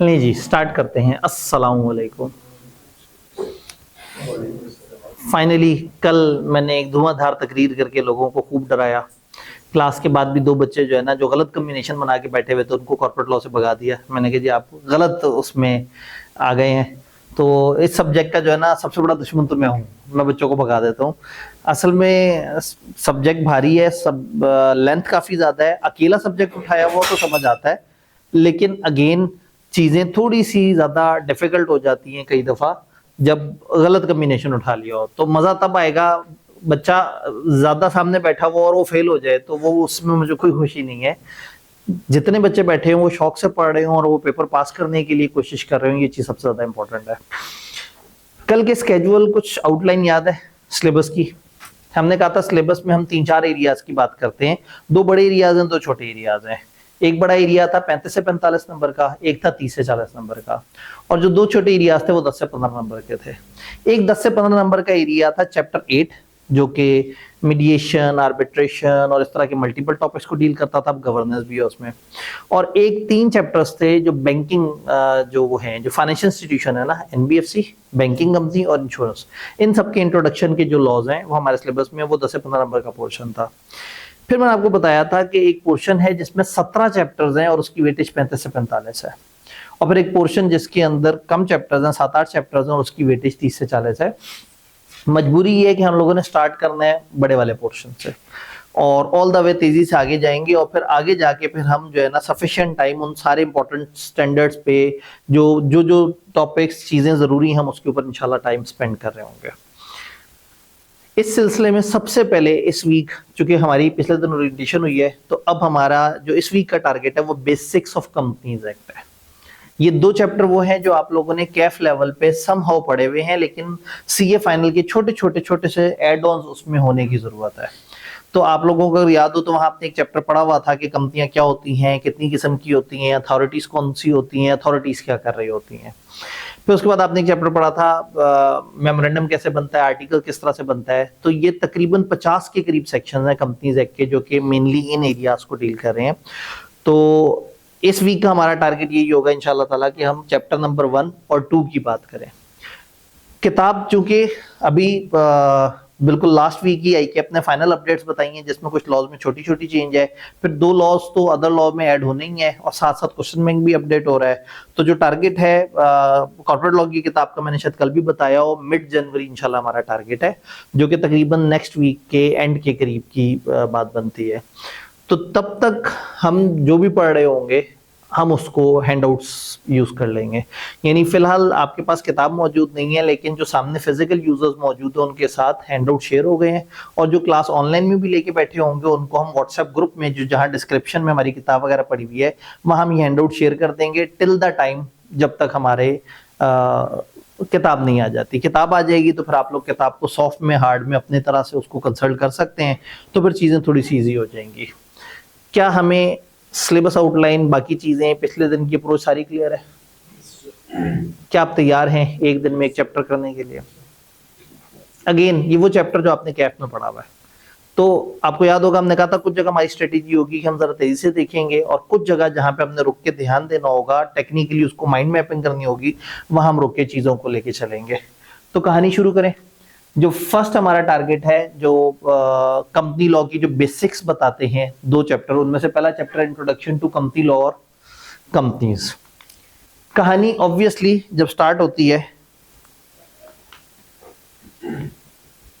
नहीं जी, स्टार्ट करते हैं। अस्सलाम वालेकुम। फाइनली कल मैंने एक धुआंधार तकरीर करके लोगों को खूब डराया। क्लास के बाद भी दो बच्चे जो है ना, जो गलत कम्बिनेशन बना के बैठे हुए थे, उनको कॉर्पोरेट लॉ से भगा दिया। मैंने कहा जी आप गलत उसमें आ गए हैं। तो इस सब्जेक्ट का जो है ना, सबसे बड़ा दुश्मन तो मैं हूँ। मैं बच्चों को भगा देता हूँ। असल में सब्जेक्ट भारी है, सब लेंथ काफी ज्यादा है। अकेला सब्जेक्ट उठाया हुआ तो समझ आता है, लेकिन अगेन चीजें थोड़ी सी ज्यादा डिफिकल्ट हो जाती हैं कई दफा। जब गलत कम्बिनेशन उठा लिया हो तो मजा तब आएगा। बच्चा ज्यादा सामने बैठा हुआ और वो फेल हो जाए तो वो उसमें मुझे कोई खुशी नहीं है। जितने बच्चे बैठे हैं वो शौक से पढ़ रहे हो और वो पेपर पास करने के लिए कोशिश कर रहे हो, ये चीज सबसे ज्यादा इंपॉर्टेंट है। कल के स्केड्यूल कुछ आउटलाइन याद है सिलेबस की? हमने कहा था सिलेबस में हम 3-4 एरियाज की बात करते हैं। दो बड़े एरियाज हैं, दो छोटे एरियाज हैं। एक बड़ा एरिया था 35 से 45 नंबर का, एक था 30 से 40 नंबर का। और जो दो छोटे एरियाज थे वो 10 से 15 नंबर के थे। एक 10 से 15 नंबर का एरिया था चैप्टर 8, जो कि मीडिएशन, आर्बिट्रेशन और इस तरह के मल्टीपल टॉपिक्स को डील करता था। गवर्नेंस भी है उसमें। और एक 3 चैप्टर्स थे जो बैंकिंग, जो वो हैं, जो फाइनेंशियल इंस्टीट्यूशन है ना, एनबीएफसी, बैंकिंग कंपनी और इंश्योरेंस, इन सब के इंट्रोडक्शन के जो लॉज हैं वो हमारे सिलेबस में, वो 10 से 15 नंबर का पोर्शन था। फिर मैंने आपको बताया था कि एक पोर्शन है जिसमें 17 चैप्टर्स हैं और उसकी वेटेज 35 से 45 है। और फिर एक पोर्शन जिसके अंदर कम चैप्टर्स हैं, 7-8 चैप्टर्स हैं, और उसकी वेटेज 30 से 40 है। मजबूरी ये है कि हम लोगों ने स्टार्ट करना है बड़े वाले पोर्शन से और ऑल द वे तेजी से आगे जाएंगे, और फिर आगे जाके फिर हम जो है ना, सफिशिएंट टाइम उन सारे इंपॉर्टेंट स्टैंडर्ड्स पे, जो जो जो टॉपिक्स, चीजें जरूरी हैं, हम उसके ऊपर इंशाल्लाह टाइम स्पेंड कर रहे होंगे। इस सिलसिले में सबसे पहले इस वीक, चूंकि हमारी पिछले दिन ओरिएंटेशन हुई है, तो अब हमारा जो इस वीक का टारगेट है वो बेसिक्स ऑफ कंपनीज एक्ट है। ये दो चैप्टर वो हैं जो आप लोगों ने कैफ लेवल पे समहाउ पढ़े हुए हैं, लेकिन सीए फाइनल के छोटे छोटे छोटे से एड ऑन्स उसमें होने की जरूरत है। तो आप लोगों को अगर याद हो तो वहां आपने एक चैप्टर पढ़ा हुआ था कि कंपनियां क्या होती हैं, कितनी किस्म की होती हैं, अथॉरिटीज कौन सी होती हैं, अथॉरिटीज क्या कर रही होती हैं। फिर उसके बाद आपने एक चैप्टर पढ़ा था मेमोरेंडम कैसे बनता है, आर्टिकल किस तरह से बनता है। तो ये तकरीबन 50 के करीब सेक्शन हैं कंपनीज एक्ट के, जो कि मेनली इन एरियाज को डील कर रहे हैं। तो इस वीक का हमारा टारगेट यही होगा इंशाल्लाह ताला कि हम चैप्टर नंबर 1 और 2 की बात करें। किताब चूंकि अभी बिल्कुल लास्ट वीक ही आई कि अपने फाइनल अपडेट्स बताई हैं, जिसमें कुछ लॉज में छोटी छोटी चेंज है। फिर 2 लॉज तो अदर लॉ में ऐड होने ही है, और साथ साथ क्वेश्चन बैंक भी अपडेट हो रहा है। तो जो टारगेट है कॉर्पोरेट लॉ की किताब का, मैंने शायद कल भी बताया हो, मिड जनवरी इंशाल्लाह हमारा टारगेट है, जो कि तकरीबन नेक्स्ट वीक के एंड के करीब की बात बनती है। तो तब तक हम जो भी पढ़ रहे होंगे, हम उसको हैंडआउट्स यूज कर लेंगे। यानी फिलहाल आपके पास किताब मौजूद नहीं है, लेकिन जो सामने फिजिकल यूजर्स मौजूद है उनके साथ हैंडआउट शेयर हो गए हैं। और जो क्लास ऑनलाइन में भी लेके बैठे होंगे उनको हम व्हाट्सएप ग्रुप में, जो जहां डिस्क्रिप्शन में हमारी किताब वगैरह पड़ी हुई है, वहां हम ये हैंडआउट शेयर कर देंगे टिल द टाइम जब तक हमारे किताब नहीं आ जाती। किताब आ जाएगी तो फिर आप लोग किताब को सॉफ्ट में, हार्ड में अपनी तरह से उसको कंसल्ट कर सकते हैं। तो फिर चीजें थोड़ी सी ईजी हो जाएंगी। क्या हमें सिलेबस आउटलाइन, बाकी चीजें, पिछले दिन की अप्रोच सारी क्लियर है? क्या आप तैयार हैं एक दिन में एक चैप्टर करने के लिए? अगेन ये वो चैप्टर जो आपने कैफ में पढ़ा हुआ है। तो आपको याद होगा हमने कहा था कुछ जगह हमारी स्ट्रेटेजी होगी कि हम जरा तेजी से देखेंगे, और कुछ जगह जहां पे हमने रुक के ध्यान देना होगा, टेक्निकली उसको माइंड मैपिंग करनी होगी, वहां हम रुक के चीजों को लेके चलेंगे। तो कहानी शुरू करें। जो फर्स्ट हमारा टारगेट है, जो कंपनी लॉ की जो बेसिक्स बताते हैं, 2 चैप्टर, उनमें से पहला chapter introduction to company law और कंपनीज। कहानी ऑब्वियसली जब स्टार्ट होती है,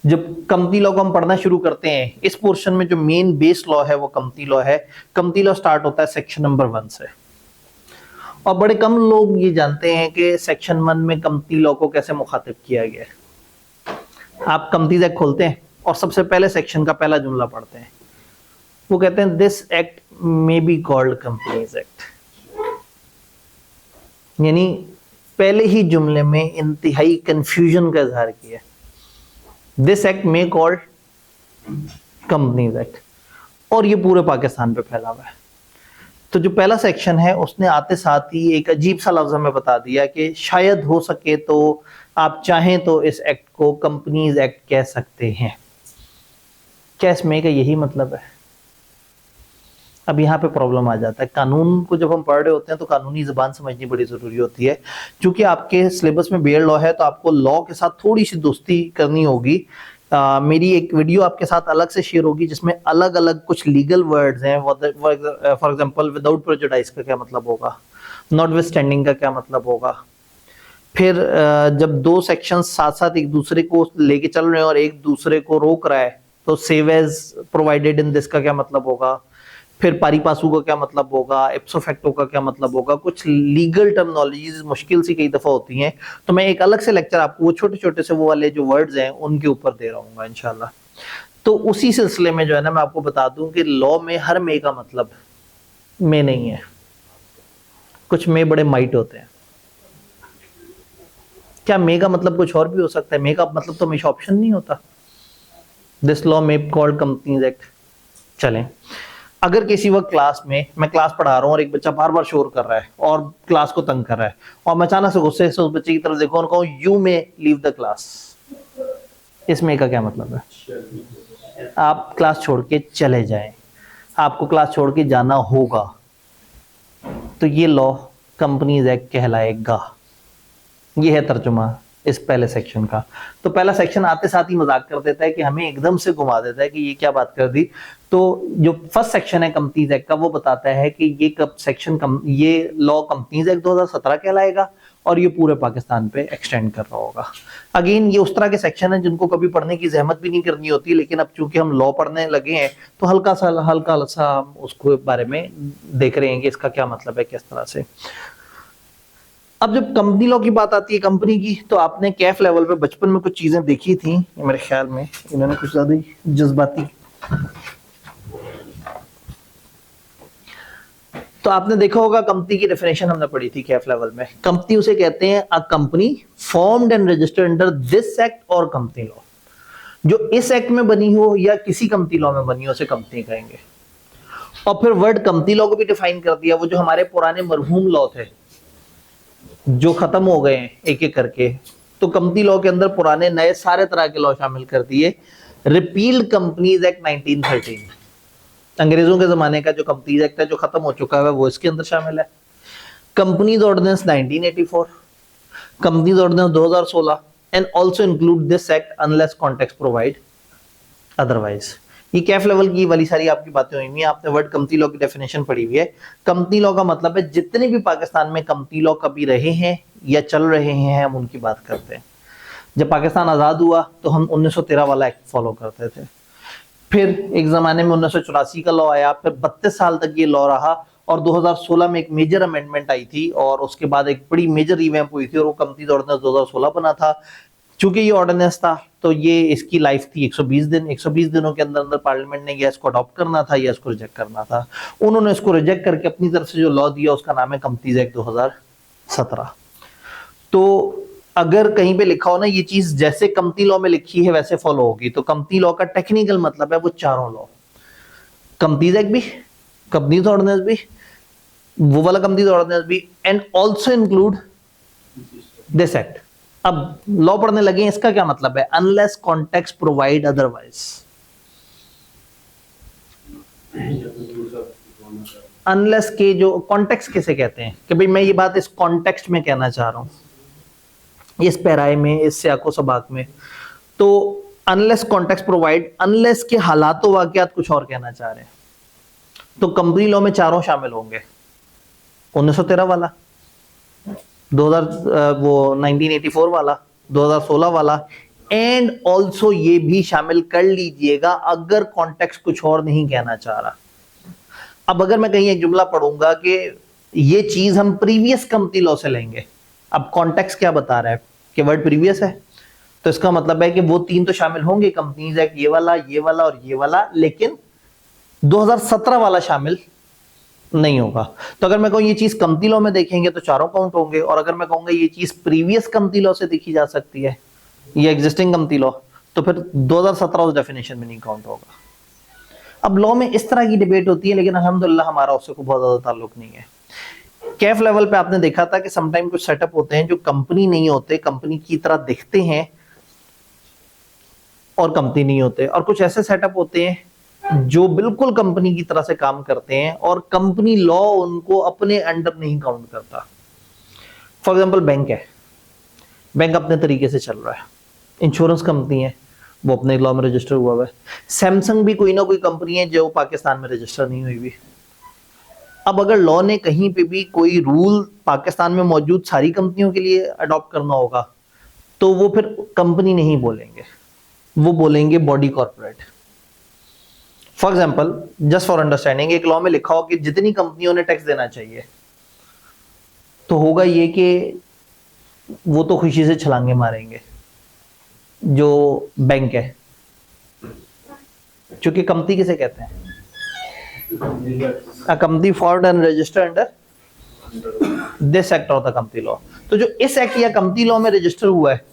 जब कंपनी लॉ को हम पढ़ना शुरू करते हैं, इस पोर्शन में जो मेन बेस लॉ है वो कंपनी लॉ है। कंपनी लॉ स्टार्ट होता है सेक्शन नंबर 1 से, और बड़े कम लोग ये जानते हैं कि सेक्शन 1 में कंपनी लॉ को कैसे मुखातिब किया गया है। आप कंपनीज एक्ट खोलते हैं और सबसे पहले सेक्शन का पहला जुमला पढ़ते हैं, वो कहते हैं this act may be called companies act. यानी पहले ही जुमले में इंतहाई कंफ्यूजन का इजहार किया। This act may called companies act, और ये पूरे पाकिस्तान पे फैला हुआ है। तो जो पहला सेक्शन है उसने आते साथ ही एक अजीब सा लफ्ज हमें बता दिया कि शायद हो सके तो आप चाहें तो इस एक्ट को कंपनीज एक्ट कह सकते हैं। क्या इसमें का यही मतलब है? अब यहाँ पे प्रॉब्लम आ जाता है, कानून को जब हम पढ़ रहे होते हैं तो कानूनी जुबान समझनी बड़ी जरूरी होती है। क्योंकि आपके सिलेबस में बीएड लॉ है तो आपको लॉ के साथ थोड़ी सी दोस्ती करनी होगी। मेरी एक वीडियो आपके साथ अलग से शेयर होगी जिसमें अलग अलग कुछ लीगल वर्ड्स हैं। फॉर एग्जांपल विदाउट प्रेजुडिस का क्या मतलब होगा, नॉटविथस्टैंडिंग का क्या मतलब होगा, फिर जब दो सेक्शन साथ साथ एक दूसरे को लेके चल रहे हैं और एक दूसरे को रोक रहा है तो save as provided in this का क्या मतलब होगा, फिर पारी पासू का क्या मतलब होगा, इप्सो फैक्टो का क्या मतलब होगा। कुछ लीगल टर्मिनोलॉजीज मुश्किल सी कई दफा होती हैं, तो मैं एक अलग से लेक्चर आपको वो छोटे छोटे से वो वाले जो वर्ड्स हैं उनके ऊपर दे रहा हूँ इंशाल्लाह। तो उसी सिलसिले में जो है ना मैं आपको बता दूं कि लॉ में हर मे का मतलब मे नहीं है, कुछ मे बड़े माइट होते हैं। क्या मे का मतलब कुछ और भी हो सकता है? मे का मतलब तो हमेशा ऑप्शन नहीं होता। This law may called companies act. चलें, अगर किसी वक्त क्लास में मैं क्लास पढ़ा रहा हूँ और एक बच्चा बार बार शोर कर रहा है और क्लास को तंग कर रहा है और मैं अचानक से गुस्से से उस बच्चे की तरफ देखो और कहूँ you may leave the class, इसमें का क्या मतलब है? आप क्लास छोड़ के चले जाएं, आपको क्लास छोड़ के जाना होगा। तो ये लॉ कंपनीज एक्ट कहलाएगा। ये है तर्जुमा इस पहले सेक्शन का। तो पहला सेक्शन आते साथ ही मजाक कर देता है कि हमें एकदम से घुमा देता है कि ये क्या बात कर दी। तो जो फर्स्ट सेक्शन है कंपनीज एक्ट का वो बताता है कि ये कब सेक्शन ये लॉ कंपनीज एक्ट 2017 कहलाएगा और ये पूरे पाकिस्तान पे एक्सटेंड कर रहा होगा। अगेन ये उस तरह के सेक्शन है जिनको कभी पढ़ने की जहमत भी नहीं करनी होती, लेकिन अब चूंकि हम लॉ पढ़ने लगे हैं तो हल्का सा उसको बारे में देख रहे हैं कि इसका क्या मतलब है किस तरह से। अब जब कंपनी लॉ की बात आती है कंपनी की, तो आपने कैफ लेवल पे बचपन में कुछ चीजें देखी थी मेरे ख्याल में, इन्होंने कुछ ज्यादा ही जज्बाती। तो आपने देखा होगा कंपनी की डेफिनेशन हमने पढ़ी थी कैफ लेवल में। कंपनी उसे कहते हैं a company formed and registered under this act और कंपनी लॉ। जो इस एक्ट में बनी हो या किसी कंपनी लॉ में बनी हो उसे कंपनी कहेंगे। और फिर वर्ड कंपनी लॉ को भी डिफाइन कर दिया, वो जो हमारे पुराने मरहूम लॉ थे जो खत्म हो गए हैं एक एक करके, तो कंपनी लॉ के अंदर पुराने नए सारे तरह के लॉ शामिल कर दिए। रिपील्ड कंपनीज एक्ट 1913, अंग्रेजों के जमाने का जो कंपनीज एक्ट है जो खत्म हो चुका है वो इसके अंदर शामिल है। Companies ordinance 1984, companies ordinance 2016 and also include this act unless context provide otherwise. ये कैफ लेवल की वाली सारी आपकी बातें हुई हैं। आपने वर्ड कंपनी लॉ की डेफिनेशन पढ़ी हुई है। कंपनी लॉ का मतलब है जितने भी पाकिस्तान में कंपनी लॉ कभी रहे हैं या चल रहे हैं हम उनकी बात करते हैं। जब पाकिस्तान आजाद हुआ तो हम 1913 वाला एक्ट फॉलो करते थे। फिर एक जमाने में 1984 का लॉ आया, फिर 32 साल तक ये लॉ रहा और 2016 में एक मेजर अमेंडमेंट आई थी और उसके बाद एक बड़ी मेजर रिवैम्प हुई थी और वो कंपनी ऑर्डिनेंस 2016 बना था। चूंकि ये ऑर्डिनेंस था तो ये इसकी लाइफ थी 120 दिन। 120 दिनों के अंदर अंदर पार्लियामेंट ने या इसको अडॉप्ट करना था या इसको रिजेक्ट करना था। उन्होंने इसको रिजेक्ट करके अपनी तरफ से जो लॉ दिया उसका नाम है कंपनीज एक्ट 2017। तो अगर कहीं पे लिखा हो ना ये चीज जैसे कंपनी लॉ में लिखी है वैसे फॉलो होगी, तो कंपनी लॉ का टेक्निकल मतलब है वो चारों लॉ, कंपनीज एक्ट भी, कंपनीज ऑर्डिनेंस भी, वो वाला कंपनीज ऑर्डिनेंस भी, and also include this act. अब लॉ पढ़ने लगे, इसका क्या मतलब है? Unless context provide otherwise. Unless के जो कॉन्टेक्स्ट किसे कहते हैं कि भाई मैं ये बात इस कॉन्टेक्स्ट में कहना चाह रहा हूं, इस पैराए में, इस सियाको सबाक में। तो अनलेस कॉन्टेक्स्ट प्रोवाइड, अनलेस के हालात वाकयात कुछ और कहना चाह रहे हैं। तो कंपनी लॉ में चारों शामिल होंगे, 1913 वाला, 1984 वाला, 2016 वाला, एंड ऑल्सो ये भी शामिल कर लीजिएगा अगर कॉन्टेक्स्ट कुछ और नहीं कहना चाह रहा। अब अगर मैं कहीं एक जुमला पढ़ूंगा कि ये चीज हम प्रीवियस कंपनी लॉ से लेंगे, अब कॉन्टेक्स्ट क्या बता रहा है कि वर्ड प्रीवियस है, तो इसका मतलब है कि वो तीन तो शामिल होंगे, कंपनीज एक्ट ये वाला और ये वाला, लेकिन 2017 वाला शामिल नहीं होगा। तो अगर मैं कहूँ ये चीज कंपनी लॉ में देखेंगे तो चारों काउंट होंगे, और अगर मैं कहूंगा ये चीज प्रीवियस कंपनी लॉ से देखी जा सकती है, ये एग्जिस्टिंग कंपनी लॉ, तो फिर 2017 उस डेफिनेशन में नहीं काउंट होगा। अब लॉ में इस तरह की डिबेट होती है, लेकिन अल्हम्दुलिल्लाह हमारा उससे कोई बहुत ज्यादा ताल्लुक नहीं है। कैफ लेवल पे आपने देखा था कि समटाइम कुछ सेटअप होते हैं जो कंपनी नहीं होते, कंपनी की तरह दिखते हैं और कंपनी नहीं होते, और कुछ ऐसे सेटअप होते हैं जो बिल्कुल कंपनी की तरह से काम करते हैं और कंपनी लॉ उनको अपने अंडर नहीं काउंट करता। फॉर एग्जांपल बैंक है, बैंक अपने तरीके से चल रहा है। इंश्योरेंस कंपनी है, वो अपने लॉ में रजिस्टर हुआ है। सैमसंग भी कोई ना कोई कंपनी है जो पाकिस्तान में रजिस्टर नहीं हुई भी। अब अगर लॉ ने कहीं पे भी कोई रूल पाकिस्तान में मौजूद सारी कंपनियों के लिए अडॉप्ट करना होगा तो वो फिर कंपनी नहीं बोलेंगे, वो बोलेंगे body corporate. For example, just for understanding, एक लॉ में लिखा हो कि जितनी कंपनियों ने टैक्स देना चाहिए, तो होगा ये कि वो तो खुशी से छलांगे मारेंगे जो बैंक है, क्योंकि कंपनी किसे कहते हैं? A company formed and registered under this act of the company law। तो जो इस एक्ट या कंपनी लॉ में रजिस्टर हुआ है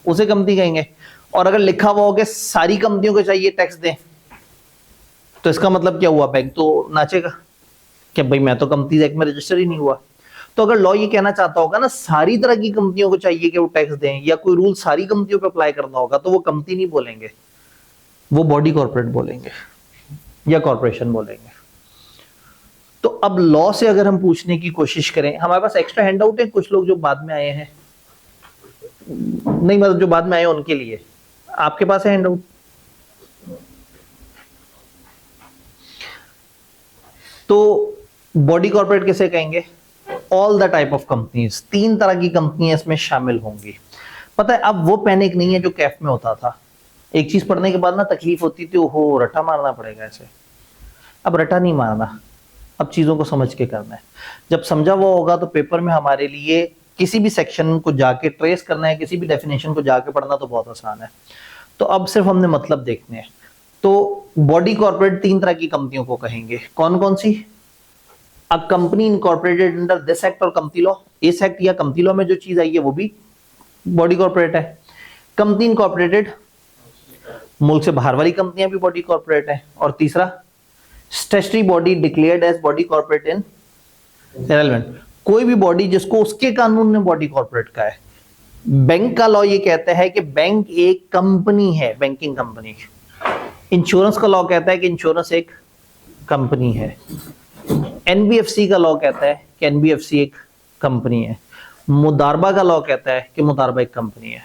उसे कंपनी कहेंगे। और अगर लिखा हुआ हो कि सारी कंपनियों को चाहिए टैक्स दें, तो इसका मतलब क्या हुआ? बैंक तो नाचेगा कि भाई मैं तो कंपनी एक्ट में रजिस्टर ही नहीं हुआ। तो अगर लॉ ये कहना चाहता होगा ना सारी तरह की कंपनियों को चाहिए कि वो टैक्स दें, या कोई रूल सारी कंपनियों पे अप्लाई करना होगा, तो वो कंपनी नहीं बोलेंगे, वो बॉडी कॉर्पोरेट बोलेंगे या कॉर्पोरेशन बोलेंगे। तो अब लॉ से अगर हम पूछने की कोशिश करें, हमारे पास एक्स्ट्रा हैंडआउट है, कुछ लोग जो बाद में आए हैं, नहीं मतलब जो बाद में आए हैं उनके लिए, आपके पास है हैंडआउट? तो बॉडी कॉर्पोरेट किसे कहेंगे? All the type of companies, 3 तरह की कंपनियां इसमें शामिल होंगी। पता है अब वो पैनिक नहीं है जो कैफ में होता था। एक चीज पढ़ने के बाद ना तकलीफ होती थी, ओहो रटा मारना पड़ेगा ऐसे। अब रटा नहीं मारना, अब चीजों को समझ के करना है। जब समझा हुआ होगा तो पेपर में हमारे लिए किसी भी सेक्शन को जाके ट्रेस करना है, किसी भी डेफिनेशन को जाके पढ़ना तो बहुत आसान है। तो अब सिर्फ हमने मतलब देखने हैं। तो बॉडी कॉर्पोरेट 3 तरह की कंपनियों को कहेंगे। कौन कौन सी? A company incorporated under this act और कंपनी लॉ। इस एक्ट या कंपनी लॉ में जो चीज आई है वो भी बॉडी कॉर्पोरेट है। कंपनी इनकॉर्पोरेटेड, मुल्क से बाहर वाली कंपनियां भी बॉडी कॉर्पोरेट है। और तीसरा, statutory body declared as body corporate in relevant, कोई भी बॉडी जिसको उसके कानून ने बॉडी कॉर्पोरेट का है। बैंक का लॉ ये कहता है कि बैंक एक कंपनी है, बैंकिंग कंपनी। इंश्योरेंस का लॉ कहता है कि इंश्योरेंस एक कंपनी है। एनबीएफसी का लॉ कहता है कि एनबीएफसी एक कंपनी है। मुदारबा का लॉ कहता है कि मुदारबा एक कंपनी है।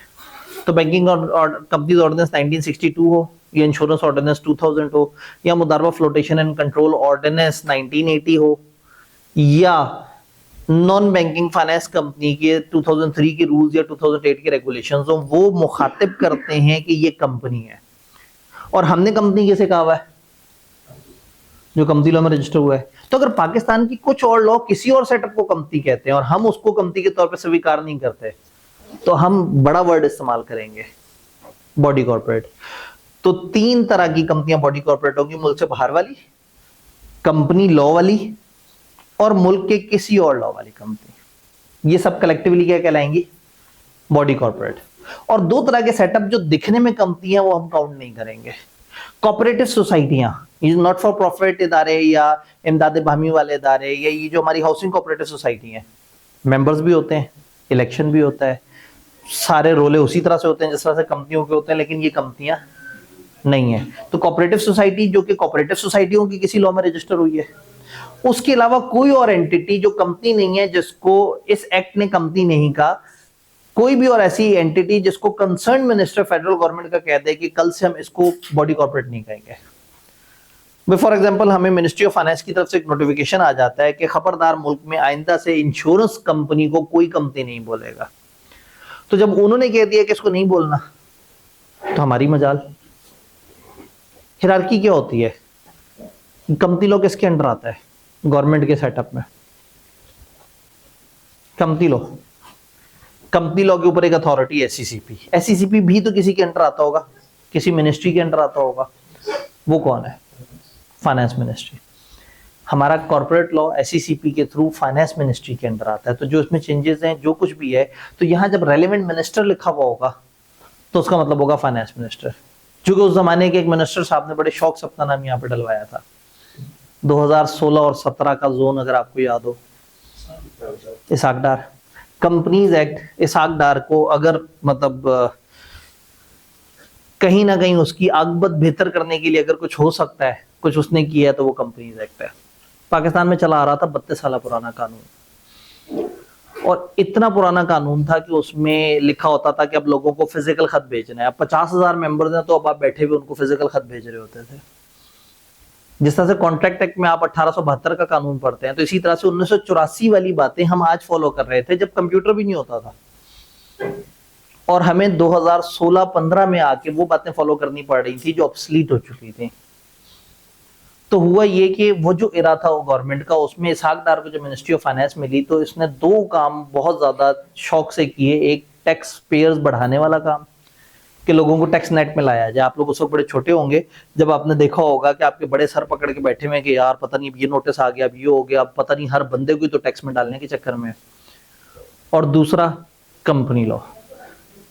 तो बैंकिंग और कंपनीज ऑर्डिनेंस 1962 हो, या इंश्योरेंस ऑर्डिनेंस 2000 हो, या मुदारबा फ्लोटेशन एंड कंट्रोल ऑर्डिनेंस 1980 हो, या नॉन बैंकिंग फाइनेंस कंपनी के 2003 के रूल्स या 2008 के रेगुलेशंस हो, वो मुखातिब करते हैं कि ये कंपनी है। और हमने कंपनी कैसे कहा हुआ है? जो कंपनी लॉ में रजिस्टर हुआ है। तो अगर पाकिस्तान की कुछ और लॉ किसी और सेटअप को कंपनी कहते हैं और हम उसको कंपनी के तौर पर स्वीकार नहीं करते, तो हम बड़ा वर्ड इस्तेमाल करेंगे, बॉडी कॉर्पोरेट। तो 3 तरह की कंपनियां बॉडी कॉर्पोरेट होंगी, मुल्क से बाहर वाली, कंपनी लॉ वाली, और मुल्क के किसी और लॉ वाली कंपनी। ये सब कलेक्टिवली क्या कहलाएंगी? Body corporate. और 2 तरह के सेटअप जो दिखने में कंपनी है वो हम काउंट नहीं करेंगे। कोऑपरेटिव सोसाइटियां, ये नॉट फॉर प्रॉफिट इदारे या इमदाद बाहमी वाले इदारे, या ये जो हमारी हाउसिंग कोऑपरेटिव सोसाइटी है, मेंबर्स भी होते हैं, इलेक्शन भी होता है, सारे रोले उसी तरह से होते हैं जिस तरह से कंपनियों के होते हैं, लेकिन ये कंपनियां नहीं है। तो कोऑपरेटिव सोसाइटी जो कि कोऑपरेटिव सोसाइटियों की किसी लॉ में रजिस्टर हुई है, उसके अलावा कोई और एंटिटी जो कंपनी नहीं है, जिसको इस एक्ट ने कंपनी नहीं कहा, कोई भी और ऐसी एंटिटी जिसको कंसर्न मिनिस्टर फेडरल गवर्नमेंट का कह दे कि कल से हम इसको बॉडी कॉर्पोरेट नहीं कहेंगे। फॉर एग्जांपल, हमें मिनिस्ट्री ऑफ फाइनेंस की तरफ से एक नोटिफिकेशन आ जाता है कि खबरदार मुल्क में आइंदा से इंश्योरेंस कंपनी को कोई कंपनी नहीं बोलेगा। तो जब उन्होंने कह दिया कि इसको नहीं बोलना, तो हमारी मजाल। हिरार्की क्या होती है? कंपनी लॉ किसके अंडर आता है? गवर्नमेंट के सेटअप में कंपनी लॉ। कंपनी लॉ के ऊपर एक अथॉरिटी है एससीसीपी। एससीसीपी भी तो किसी के अंडर आता होगा, किसी मिनिस्ट्री के अंडर आता होगा। वो कौन है? Finance ministry. हमारा कॉर्पोरेट लॉ एससीसीपी के थ्रू फाइनेंस मिनिस्ट्री के अंडर आता है। तो जो इसमें चेंजेस हैं, जो कुछ भी है, तो यहां जब रेलेवेंट मिनिस्टर लिखा हुआ होगा तो उसका मतलब होगा फाइनेंस मिनिस्टर। क्योंकि उस जमाने के एक मिनिस्टर साहब ने बड़े शौक से अपना नाम यहाँ पे डलवाया था। 2016 और 17 का जोन अगर आपको याद हो, इसाक डार कंपनीज एक्ट। इसाक डार को अगर मतलब कहीं ना कहीं उसकी आगबत बेहतर करने के लिए अगर कुछ हो सकता है कुछ उसने किया है तो वो कंपनीज एक्ट है। पाकिस्तान में चला आ रहा था 32 साल पुराना कानून, और इतना पुराना कानून था कि उसमें लिखा होता था कि अब लोगों को फिजिकल खत भेजना है। अब 50,000 मेंबर्स हैं तो अब आप बैठे हुए उनको फिजिकल खत भेज रहे होते थे। जिस तरह से कॉन्ट्रैक्ट एक्ट में आप 1872 का कानून पढ़ते हैं, तो इसी तरह से 1984 वाली बातें हम आज फॉलो कर रहे थे जब कंप्यूटर भी नहीं होता था, और हमें 2016-15 में आके वो बातें फॉलो करनी पड़ रही थी जो ऑब्सलीट हो चुकी थी। तो हुआ ये कि वो जो इरा था वो गवर्नमेंट का, उसमें इसहाक डार को जो मिनिस्ट्री ऑफ फाइनेंस मिली तो इसने दो काम बहुत ज्यादा शौक से किए। एक टैक्स पेयर्स बढ़ाने वाला काम, कि लोगों को टैक्स नेट में लाया जाए। आप लोग उस वक्त बड़े छोटे होंगे जब आपने देखा होगा कि आपके बड़े सर पकड़ के बैठे हुए कि यार पता नहीं अब ये नोटिस आ गया, अब ये हो गया, अब पता नहीं हर बंदे को तो टैक्स में डालने के चक्कर में। और दूसरा कंपनी लॉ।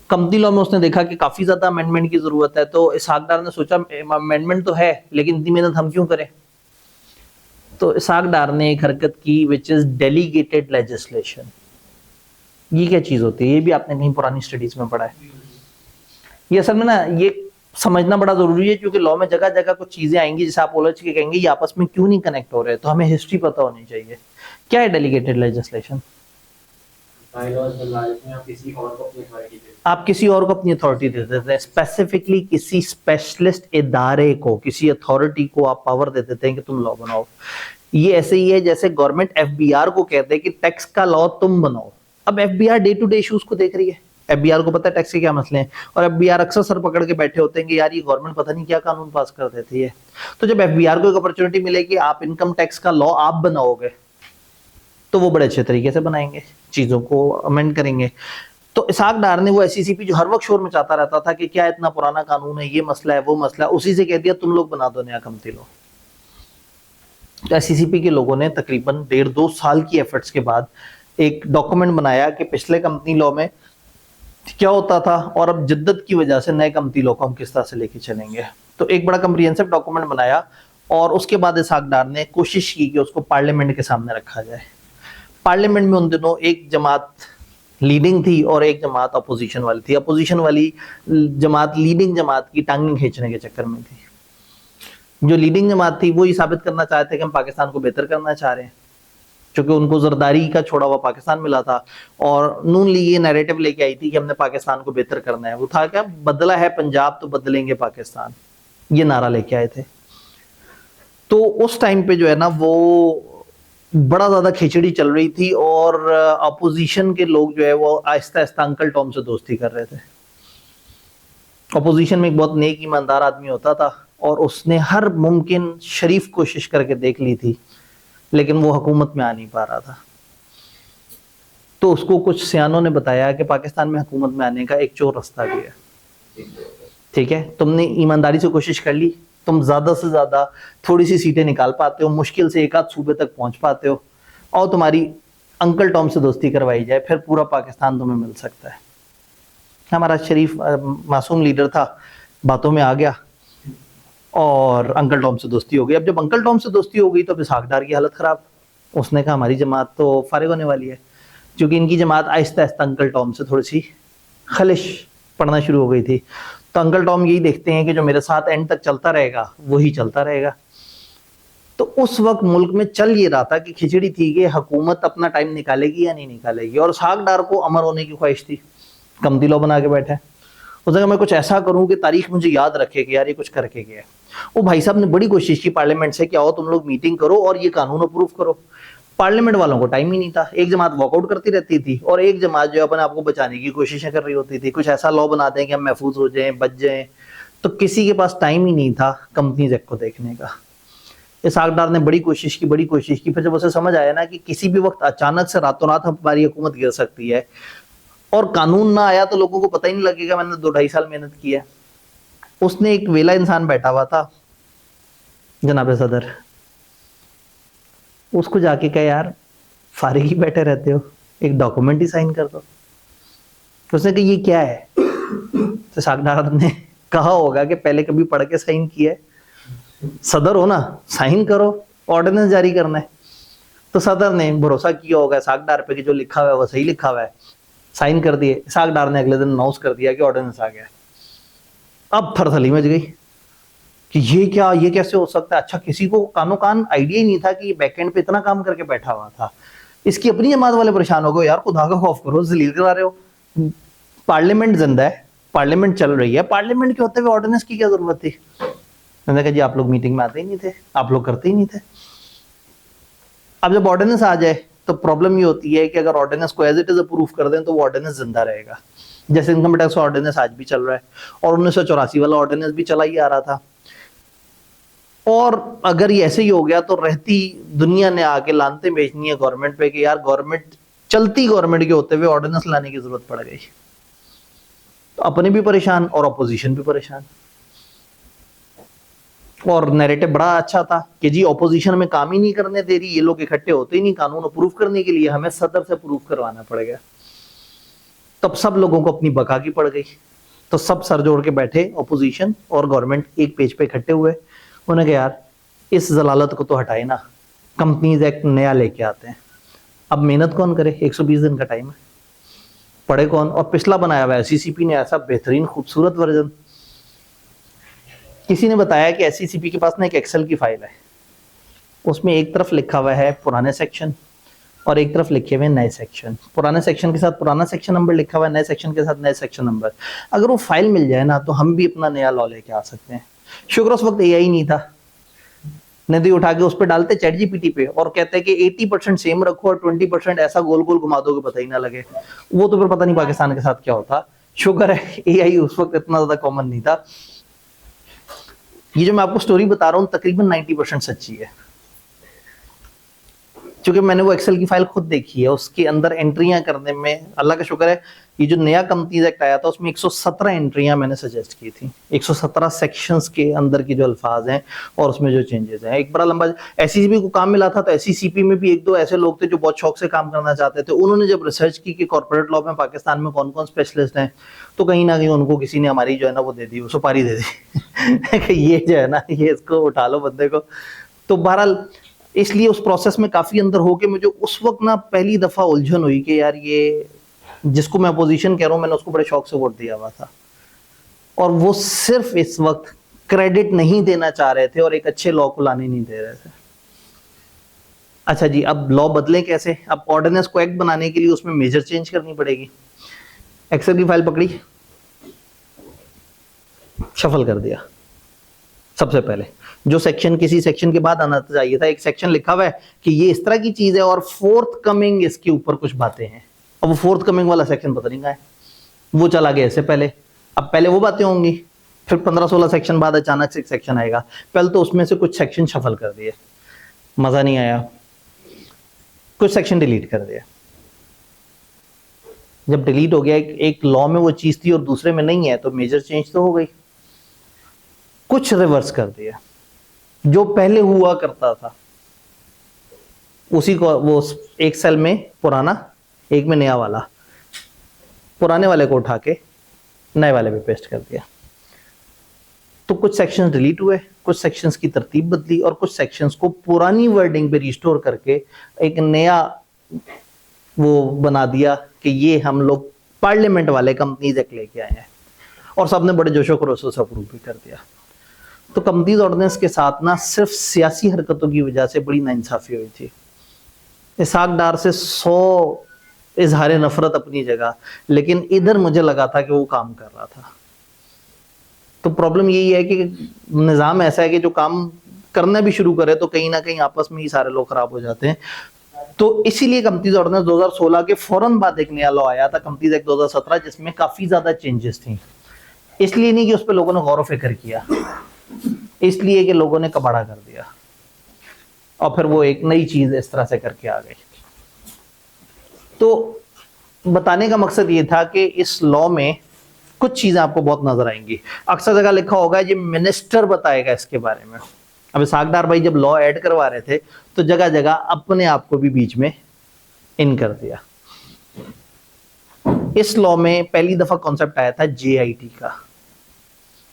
कंपनी लॉ में उसने देखा कि काफी ज्यादा अमेंडमेंट की जरूरत है, तो इसहाक डार ने सोचा अमेंडमेंट तो है लेकिन इतनी मेहनत हम क्यों करें। तो इसहाक डार ने एक हरकत की विच इज डेलीगेटेड लेजिस्लेशन। ये क्या चीज होती है, ये भी आपने कहीं पुरानी स्टडीज में पढ़ा है। ये असल में ना ये समझना बड़ा जरूरी है, क्योंकि लॉ में जगह जगह कुछ चीजें आएंगी जैसे आप उलझ के कहेंगे ये आपस में क्यों नहीं कनेक्ट हो रहे, तो हमें हिस्ट्री पता होनी चाहिए। क्या है डेलीगेटेड लेजिस्लेशन? आप किसी और को अपनी अथॉरिटी दे देते हैं, स्पेसिफिकली किसी स्पेशलिस्ट इदारे को, किसी अथॉरिटी को आप पावर दे देते हैं कि तुम लॉ बनाओ। ये ऐसे ही है जैसे गवर्नमेंट एफबीआर को कहते हैं कि टैक्स का लॉ तुम बनाओ। अब FBR day to day issues को देख रही है, एफबीआर को पता है टैक्स के क्या मसले हैं, और एफबीआर अक्सर सर पकड़ के बैठे होते हैं कि यार ये गवर्नमेंट पता नहीं क्या कानून पास कर देती है। तो जब एफबीआर को एक अपॉर्चुनिटी मिलेगी आप इनकम टैक्स का लॉ आप बनाओगे, तो वो बड़े अच्छे तरीके से बनाएंगे, चीजों को अमेंड करेंगे। तो इसहाक डार ने वो एससीसीपी जो हर वक्त शोर मचाता रहता था कि क्या इतना पुराना कानून है, ये मसला है वो मसला है, उसी से कह दिया तुम लोग बना दो नया कंपनी लॉ। तो एससीसीपी के लोगों ने तकरीबन 1.5-2 साल की एफर्ट्स के बाद एक डॉक्यूमेंट बनाया कि पिछले कंपनी लॉ में क्या होता था और अब जिद्दत की वजह से नए कंपनी लॉ को हम किस तरह से लेके चलेंगे। तो एक बड़ा कम्प्रिहेंसिव डॉक्यूमेंट बनाया, और उसके बाद इसहाक डार ने कोशिश की कि उसको पार्लियामेंट के सामने रखा जाए। पार्लियामेंट में उन दिनों एक जमात लीडिंग थी और एक जमात अपोजिशन वाली थी। अपोजिशन वाली जमात लीडिंग जमात की टांगें खींचने के चक्कर में थी। जो लीडिंग जमात थी वो ये साबित करना चाहते कि हम पाकिस्तान को बेहतर करना चाह रहे हैं, क्योंकि उनको जरदारी का छोड़ा हुआ पाकिस्तान मिला था, और नून लीग ये नैरेटिव लेके आई थी कि हमने पाकिस्तान को बेहतर करना है। वो था क्या, बदला है पंजाब तो बदलेंगे पाकिस्तान, ये नारा लेके आए थे। तो उस टाइम पे जो है ना वो बड़ा ज्यादा खिचड़ी चल रही थी, और अपोजिशन के लोग जो है वो आहिस्ता आहिस्ता अंकल टॉम से दोस्ती कर रहे थे। अपोजिशन में एक बहुत नेक ईमानदार आदमी होता था, और उसने हर मुमकिन शरीफ कोशिश करके देख ली थी, लेकिन वो हुकूमत में आ नहीं पा रहा था। तो उसको कुछ सियानों ने बताया कि पाकिस्तान में हुकूमत में आने का एक चोर रास्ता भी है। ठीक है, तुमने ईमानदारी से कोशिश कर ली, तुम ज्यादा से ज्यादा थोड़ी सी सीटें निकाल पाते हो, मुश्किल से एक आध सूबे तक पहुंच पाते हो, और तुम्हारी अंकल टॉम से दोस्ती करवाई जाए, फिर पूरा पाकिस्तान तुम्हें मिल सकता है। हमारा शरीफ मासूम लीडर था, बातों में आ गया और अंकल टॉम से दोस्ती हो गई। अब जब अंकल टॉम से दोस्ती हो गई तो अब इसहाक डार की हालत खराब। उसने कहा हमारी जमात तो फारिग होने वाली है, क्योंकि इनकी जमात आहिस्ता आहिस्ता अंकल टॉम से थोड़ी सी खलिश पड़ना शुरू हो गई थी। तो अंकल टॉम यही देखते हैं कि जो मेरे साथ एंड तक चलता रहेगा वही चलता रहेगा। तो उस वक्त मुल्क में चल ये रहा था कि खिचड़ी थी कि हुकूमत अपना टाइम निकालेगी या नहीं निकालेगी, और इसहाक डार को अमर होने की ख्वाहिश थी, कंपनी लॉ बना के बैठे। उसने कहा मैं कुछ ऐसा करूं कि तारीख मुझे याद रखे कि यार ये कुछ करके गया। वो भाई साहब ने बड़ी कोशिश की पार्लियामेंट से कि आओ तुम लोग मीटिंग करो और ये कानून अप्रूव करो। पार्लियामेंट वालों को टाइम ही नहीं था, एक जमात वॉकआउट करती रहती थी और एक जमात जो अपने आप को बचाने की कोशिशें कर रही होती थी, कुछ ऐसा लॉ बना दें कि हम महफूज हो जाएं, बच जाएं। तो किसी के पास टाइम ही नहीं था कंपनीज एक्ट को देखने का। इसहाक डार ने बड़ी कोशिश की, फिर जब उसे समझ आया ना कि किसी भी वक्त अचानक से रातों रात हमारी हुकूमत गिर सकती है और कानून ना आया तो लोगों को पता ही नहीं लगेगा मैंने 2-2.5 साल मेहनत की है, उसने एक वेला इंसान बैठा हुआ था जनाब सदर, उसको जाके कहा यार फारिग ही बैठे रहते हो, एक डॉक्यूमेंट ही साइन कर दो। उसने कहा ये क्या है? तो इसहाक डार ने कहा होगा कि पहले कभी पढ़ के साइन किया है, सदर हो ना, साइन करो, ऑर्डिनेंस जारी करना है। तो सदर ने भरोसा किया होगा इसहाक डार पे कि जो लिखा हुआ है वो सही लिखा हुआ है, साइन कर दिए। इसहाक डार ने अगले दिन अनाउंस कर दिया कि ऑर्डिनेंस आ गया। अब थरथली मच गई, कि ये कैसे हो सकता है। अच्छा, किसी को कानो कान आइडिया ही नहीं था कि ये बैकएंड पे इतना काम करके बैठा हुआ था। इसकी अपनी जमात वाले परेशान हो गए, यार खुदा का खौफ करो, जलील करा रहे हो। पार्लियामेंट जिंदा है, पार्लियामेंट चल रही है, पार्लियामेंट के होते हुए ऑर्डिनेंस की क्या जरूरत थी। मैंने कहा जी आप लोग मीटिंग में आते ही नहीं थे, आप लोग करते ही नहीं थे। अब जब ऑर्डिनेंस आ जाए तो प्रॉब्लम ये होती है कि अगर ऑर्डिनेंस को एज इट इज अप्रूव कर दें तो वो ऑर्डिनेंस जिंदा रहेगा। जैसे इनकम टैक्स ऑर्डिनेंस आज भी चल रहा है और 1984 वाला ऑर्डिनेंस भी चला ही आ रहा था। और अगर ये ऐसे ही हो गया तो रहती दुनिया ने आके लानते बेचनी है गवर्नमेंट पे कि यार गवर्नमेंट, चलती गवर्नमेंट के होते हुए ऑर्डिनेंस लाने की जरूरत पड़ गई। तो अपने भी परेशान और अपोजिशन भी परेशान। और नैरेटिव बड़ा अच्छा था कि जी ऑपोजिशन में काम ही नहीं करने दे रही, ये लोग इकट्ठे होते ही नहीं कानून अप्रूव करने के लिए, हमें सदर से अप्रूव करवाना पड़ेगा। तब सब लोगों को अपनी बका की पड़ गई। तो सब सर जोड़ के बैठे, ऑपोजिशन और गवर्नमेंट एक पेज पे इकट्ठे हुए। उन्होंने कहा यार इस जलालत को तो हटाए ना, कंपनीज एक्ट नया लेके आते हैं। अब मेहनत कौन करे, 120 दिन का टाइम है, पढ़े कौन। और पिछला बनाया हुआ है सीसीपी ने ऐसा बेहतरीन खूबसूरत वर्जन। किसी ने बताया कि एससीसीपी के पास ना एक एक्सेल की फाइल है, उसमें एक तरफ लिखा हुआ है पुराने सेक्शन और एक तरफ लिखे हुए नए सेक्शन। पुराने सेक्शन के साथ पुराना सेक्शन नंबर लिखा हुआ है, नए सेक्शन के साथ नए सेक्शन नंबर। अगर वो फाइल मिल जाए ना तो हम भी अपना नया लॉ लेके आ सकते हैं। शुक्र उस वक्त एआई नहीं था, नदी उठा के उस पर डालते चैट जीपीटी पे और कहते हैं कि 80% सेम रखो और 20% ऐसा गोल गोल घुमा दो कि पता ही ना लगे। वो तो फिर पता नहीं पाकिस्तान के साथ क्या होता। शुक्र है एआई उस वक्त इतना ज्यादा कॉमन नहीं था। ये जो मैं आपको स्टोरी बता रहा हूँ तकरीबन 90% सच्ची है, क्योंकि मैंने वो एक्सेल की फाइल खुद देखी है। उसके अंदर एंट्रियां करने में अल्लाह का शुक्र है, ये जो नया कंपनीज एक्ट आया था उसमें 117 एंट्रियां मैंने सजेस्ट की थी, 117 सेक्शंस के अंदर की जो अल्फाज हैं और उसमें जो चेंजेस हैं। एक बड़ा लंबा एससीसीपी को काम मिला था, तो एससीसीपी में भी एक दो ऐसे लोग थे जो बहुत शौक से काम करना चाहते थे। उन्होंने जब रिसर्च की कि कॉर्पोरेट लॉ में पाकिस्तान में कौन कौन स्पेशलिस्ट हैं, तो कहीं ना कहीं उनको किसी ने हमारी जो है ना वो दे दी, सुपारी दे दी ये जो है ना ये इसको उठा लो बंदे को। तो बहरहाल इसलिए उस प्रोसेस में काफी अंदर होके मुझे उस वक्त ना पहली दफा उलझन हुई कि यार ये जिसको मैं अपोजिशन कह रहा हूँ मैंने उसको बड़े शौक से वोट दिया हुआ था, और वो सिर्फ इस वक्त क्रेडिट नहीं देना चाह रहे थे और एक अच्छे लॉ को लाने नहीं दे रहे थे। अच्छा जी, अब लॉ बदले कैसे। अब ऑर्डिनेंस को एक्ट बनाने के लिए उसमें मेजर चेंज करनी पड़ेगी। एक्सेल की फाइल पकड़ी, शफल कर दिया। सबसे पहले जो सेक्शन किसी सेक्शन के बाद आना चाहिए था, एक सेक्शन लिखा हुआ है कि ये इस तरह की चीज है और फोर्थ कमिंग इसके ऊपर कुछ बातें हैं। अब वो फोर्थ कमिंग वाला सेक्शन पता नहीं कहाँ है, वो चला गया इससे पहले। अब पहले वो बातें होंगी, फिर 15-16 सेक्शन बाद अचानक से एक सेक्शन आएगा। पहले तो उसमें से कुछ सेक्शन शफल कर दिए, मजा नहीं आया, कुछ सेक्शन डिलीट कर दिया। जब डिलीट हो गया, एक लॉ में वो चीज थी और दूसरे में नहीं है, तो मेजर चेंज तो हो गई। कुछ रिवर्स कर दिया, जो पहले हुआ करता था उसी को वो एक सेल में पुराना एक में नया वाला, पुराने वाले को उठा के नए वाले पे पेस्ट कर दिया। तो कुछ सेक्शंस डिलीट हुए, कुछ सेक्शंस की तरतीब बदली और कुछ सेक्शंस को पुरानी वर्डिंग पे रिस्टोर करके एक नया वो बना दिया कि ये हम लोग पार्लियामेंट वाले कंपनीज एक्ट लेके आए हैं, और सबने बड़े जोशो खरोशो से अप्रूव भी कर दिया। तो कंपनीज ऑर्डिनेंस के साथ ना सिर्फ सियासी हरकतों की वजह से बड़ी नाइंसाफी हुई थी। इसहाक डार से 100 इजहार नफरत अपनी जगह, लेकिन इधर मुझे लगा था कि वो काम कर रहा था। तो प्रॉब्लम यही है कि निज़ाम ऐसा है कि जो काम करना भी शुरू करे तो कहीं ना कहीं आपस में ही सारे लोग खराब हो जाते हैं। तो इसीलिए कंपनीज ऑर्डिनेंस 2016 के फौरन बाद एक नया लॉ आया था, कंपनीज एक्ट 2017, जिसमें काफी ज्यादा चेंजेस थी। इसलिए नहीं कि उस पर लोगों ने गौर फिक्र किया, इसलिए कि लोगों ने कबाड़ा कर दिया और फिर वो एक नई चीज इस तरह से करके आ गई। तो बताने का मकसद ये था कि इस लॉ में कुछ चीजें आपको बहुत नजर आएंगी। अक्सर जगह लिखा होगा ये मिनिस्टर बताएगा इसके बारे में। अब इसहाक डार भाई जब लॉ ऐड करवा रहे थे तो जगह जगह अपने आप को भी बीच में इन कर दिया। इस लॉ में पहली दफा कॉन्सेप्ट आया था जेआईटी का,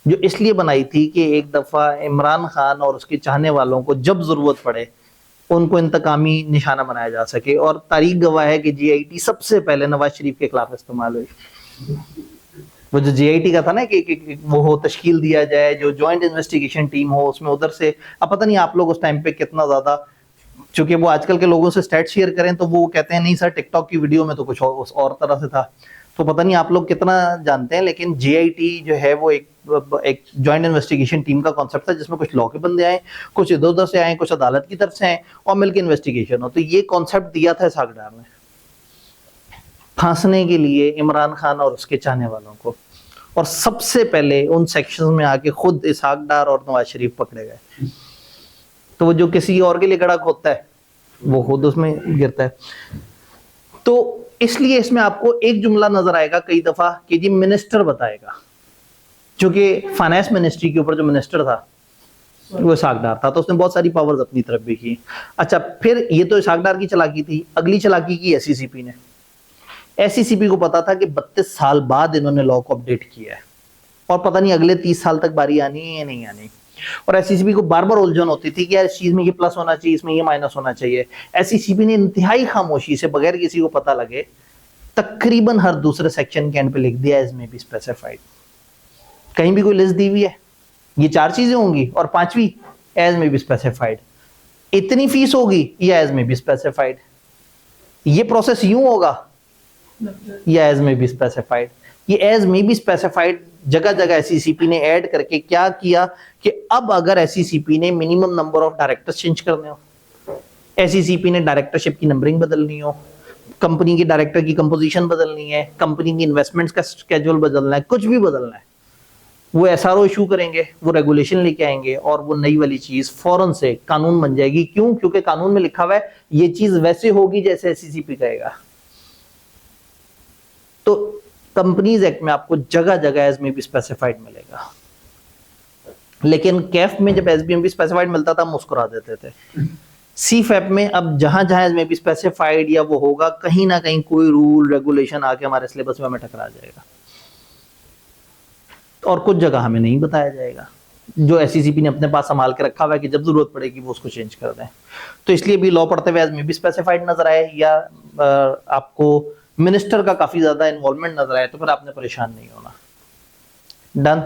जो इसलिए बनाई थी कि एक दफा इमरान खान और उसके चाहने वालों को जब जरूरत पड़े उनको इंतकामी निशाना बनाया जा सके। और तारीख गवाह है कि जेआईटी सबसे पहले नवाज शरीफ के खिलाफ इस्तेमाल हुई। वो जो जीआईटी का था ना कि वो हो तश्कील दिया जाए, जो जॉइंट इन्वेस्टिगेशन टीम हो, उसमें उधर से, अब पता नहीं आप लोग उस टाइम पे कितना ज्यादा, चूंकि वो आजकल के लोगों से स्टैट शेयर करें तो वो कहते हैं नहीं सर टिकटॉक की वीडियो में तो कुछ और तरह से था, तो पता नहीं आप लोग कितना जानते हैं, लेकिन जीआईटी जो है वो एक जॉइंट इन्वेस्टिगेशन टीम का कॉन्सेप्ट था जिसमें कुछ लॉ के बंदे आए, कुछ इधर उधर से आए, कुछ अदालत की तरफ से आए और मिलकर इन्वेस्टिगेशन हो। तो ये कॉन्सेप्ट दिया था इसहाक डार ने फांसने के लिए इमरान खान और उसके चाहने वालों को, और सबसे पहले उन सेक्शन में आके खुद इसहाक डार और नवाज शरीफ पकड़े गए। तो वो जो किसी और के लिए गड़ा खोदता है वो खुद उसमें गिरता है। तो इसलिए इसमें आपको एक जुमला नजर आएगा कई दफा कि जी मिनिस्टर बताएगा, क्योंकि फाइनेंस मिनिस्ट्री के ऊपर जो मिनिस्टर था वो इसहाक डार था, तो उसने बहुत सारी पावर्स अपनी तरफ भी की। अच्छा, फिर ये तो इसहाक डार की चालाकी थी, अगली चालाकी की एससीसीपी ने। एससीसीपी को पता था कि 32 साल बाद इन्होंने लॉ को अपडेट किया है और पता नहीं अगले 30 साल तक बारी आनी है या नहीं आनी, और एससीसीपी को बार बार उलझन होती थी कि यार इस चीज में ये प्लस होना चाहिए, इसमें ये माइनस होना चाहिए। एससीसीपी ने इंतहाई खामोशी से बगैर किसी को पता लगे तकरीबन हर दूसरे सेक्शन के एंड पे लिख दिया एज में बी स्पेसिफाइड। कहीं भी कोई लिस्ट दी हुई है, ये 4 चीजें होंगी और 5वीं एज में बी स्पेसिफाइड, इतनी फीस होगी ये एज में बी स्पेसिफाइड, ये प्रोसेस यूं होगा ये एज में बी स्पेसिफाइड। ये एज में बी स्पेसिफाइड जगह जगह एससीसीपी ने ऐड करके क्या किया कि अब अगर एससीसीपी ने minimum number of directors change करने हो, एससीसीपी ने डायरेक्टरशिप की नंबरिंग बदलनी हो, कंपनी के डायरेक्टर की कंपोजिशन बदलनी है, कंपनी की इन्वेस्टमेंट्स का स्केड्यूल बदलना है, कुछ भी बदलना है, वो एसआरओ इशू करेंगे, वो रेगुलेशन लेके आएंगे और वो नई वाली चीज फौरन से कानून बन जाएगी। क्यों? क्योंकि कानून में लिखा हुआ है ये चीज वैसे होगी जैसे एससीसीपी कहेगा। तो कंपनीज एक्ट में आपको जगह जगह एज में भी स्पेसिफाइड मिलेगा, लेकिन कैफ में जब S B M B specified मिलता था मुस्कुरा देते थे। सी फैप में अब जहां जहां एज में भी स्पेसिफाइड या वो होगा, कहीं ना कहीं कोई रूल रेगुलेशन आके हमारे सिलेबस में हमें टकरा जाएगा और कुछ जगह हमें नहीं बताया जाएगा, जो एससीसीपी ने अपने पास संभाल के रखा हुआ है कि जब जरूरत पड़ेगी वो उसको चेंज कर दें। तो इसलिए भी लॉ पढ़ते हुए एज में भी स्पेसिफाइड नजर आए या आपको मिनिस्टर का काफी ज्यादा इन्वॉल्वमेंट नजर आए तो फिर आपने परेशान नहीं होना। डन।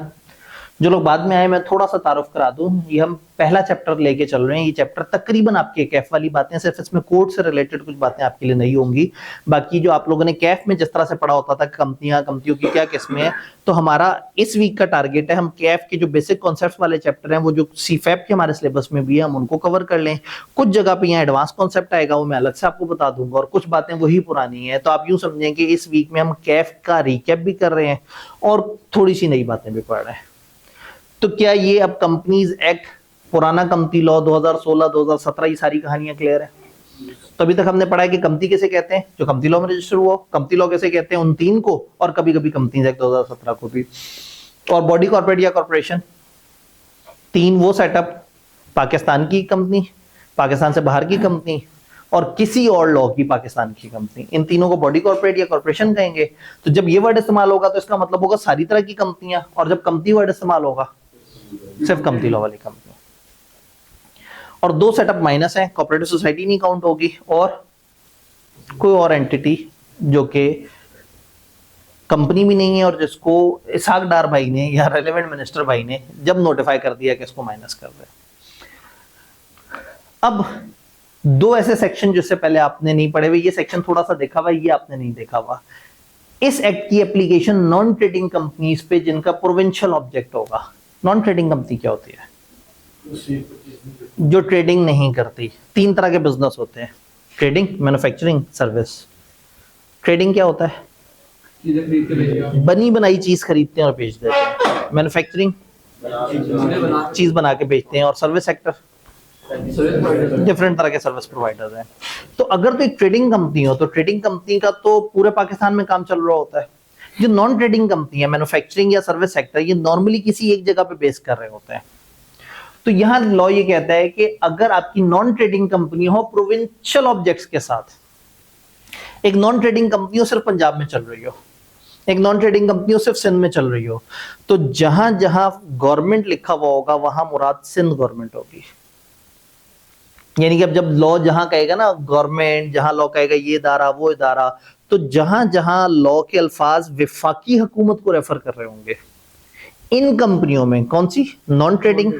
जो लोग बाद में आए मैं थोड़ा सा तारुफ करा दूं, ये हम पहला चैप्टर लेके चल रहे हैं। ये चैप्टर तकरीबन आपके कैफ वाली बातें, सिर्फ इसमें कोड से रिलेटेड कुछ बातें आपके लिए नहीं होंगी। बाकी जो आप लोगों ने कैफ में जिस तरह से पढ़ा होता था कंपनियों की क्या किस्में हैं, तो हमारा इस वीक का टारगेट है हम कैफ के जो बेसिक कॉन्सेप्ट वाले चैप्टर हैं वो जो सीफैप के हमारे सिलेबस में भी है हम उनको कवर कर लें। कुछ जगह पे यहाँ एडवांस कॉन्सेप्ट आएगा वो मैं अलग से आपको बता दूंगा, और कुछ बातें वही पुरानी है। तो आप यूं समझें कि इस वीक में हम कैफ का रिकैप भी कर रहे हैं और थोड़ी सी नई बातें भी पढ़ रहे हैं। तो क्या ये अब कंपनीज एक्ट, पुराना कंपनी लॉ 2016 2017 ये सारी कहानियां क्लियर है? तो अभी तक हमने पढ़ा है कि कंपनी किसे कहते हैं, जो कंपनी लॉ में रजिस्टर हुआ। कंपनी लॉ कैसे कहते हैं? उन 3 को, और कभी कभी कंपनीज एक्ट 2017 को भी। और बॉडी कॉर्पोरेट या कॉर्पोरेशन, 3 वो सेटअप, पाकिस्तान की कंपनी, पाकिस्तान से बाहर की कंपनी और किसी और लॉ की पाकिस्तान की कंपनी, इन तीनों को बॉडी कॉर्पोरेट या कॉर्पोरेशन कहेंगे। तो जब ये वर्ड इस्तेमाल होगा तो इसका मतलब होगा सारी तरह की कंपनियां, और जब कंपनी वर्ड इस्तेमाल होगा सिर्फ कंपनी लॉ वाली कंपनी। और 2 सेटअप माइनस है, कोऑपरेटिव सोसाइटी नहीं काउंट होगी और कोई और एंटिटी जो कि कंपनी भी नहीं है और जिसको इसहाक डार भाई ने या रेलेवेंट मिनिस्टर भाई ने जब नोटिफाई कर दिया कि इसको माइनस कर दे। अब 2 ऐसे सेक्शन जिससे पहले आपने नहीं पढ़े हुए, ये सेक्शन थोड़ा सा देखा हुआ, ये आपने नहीं देखा हुआ। इस एक्ट की एप्लीकेशन नॉन ट्रेडिंग कंपनीज पे जिनका प्रोविंशियल ऑब्जेक्ट होगा। नॉन ट्रेडिंग कंपनी क्या होती है? जो ट्रेडिंग नहीं करती। 3 तरह के बिजनेस होते हैं, ट्रेडिंग, मैन्युफैक्चरिंग, सर्विस। ट्रेडिंग क्या होता है? बनी बनाई चीज खरीदते हैं और बेच देते हैं। मैन्युफैक्चरिंग चीज बना के बेचते हैं। और सर्विस सेक्टर डिफरेंट तरह के सर्विस प्रोवाइडर्स हैं। तो अगर तो एक ट्रेडिंग कंपनी हो तो ट्रेडिंग कंपनी का तो पूरे पाकिस्तान में काम चल रहा होता है। जो नॉन ट्रेडिंग कंपनी है, मैन्युफैक्चरिंग या सर्विस सेक्टर, ये नॉर्मली किसी एक जगह पे बेस कर रहे होते हैं। तो यहां लॉ ये कहता है कि अगर आपकी नॉन ट्रेडिंग कंपनी हो प्रोविंशियल ऑब्जेक्ट्स के साथ, एक नॉन ट्रेडिंग कंपनी हो सिर्फ पंजाब में चल रही हो, एक नॉन ट्रेडिंग कंपनी हो सिर्फ सिंध में चल रही हो, तो जहां जहां गवर्नमेंट लिखा हुआ होगा वहां मुराद सिंध गवर्नमेंट होगी। यानी कि अब जब लॉ जहां कहेगा ना गवर्नमेंट, जहां लॉ कहेगा ये इदारा वो इदारा, तो जहां जहां लॉ के अल्फाज विफाकी हुकूमत को रेफर कर रहे होंगे, इन कंपनियों में कौन सी नॉन ट्रेडिंग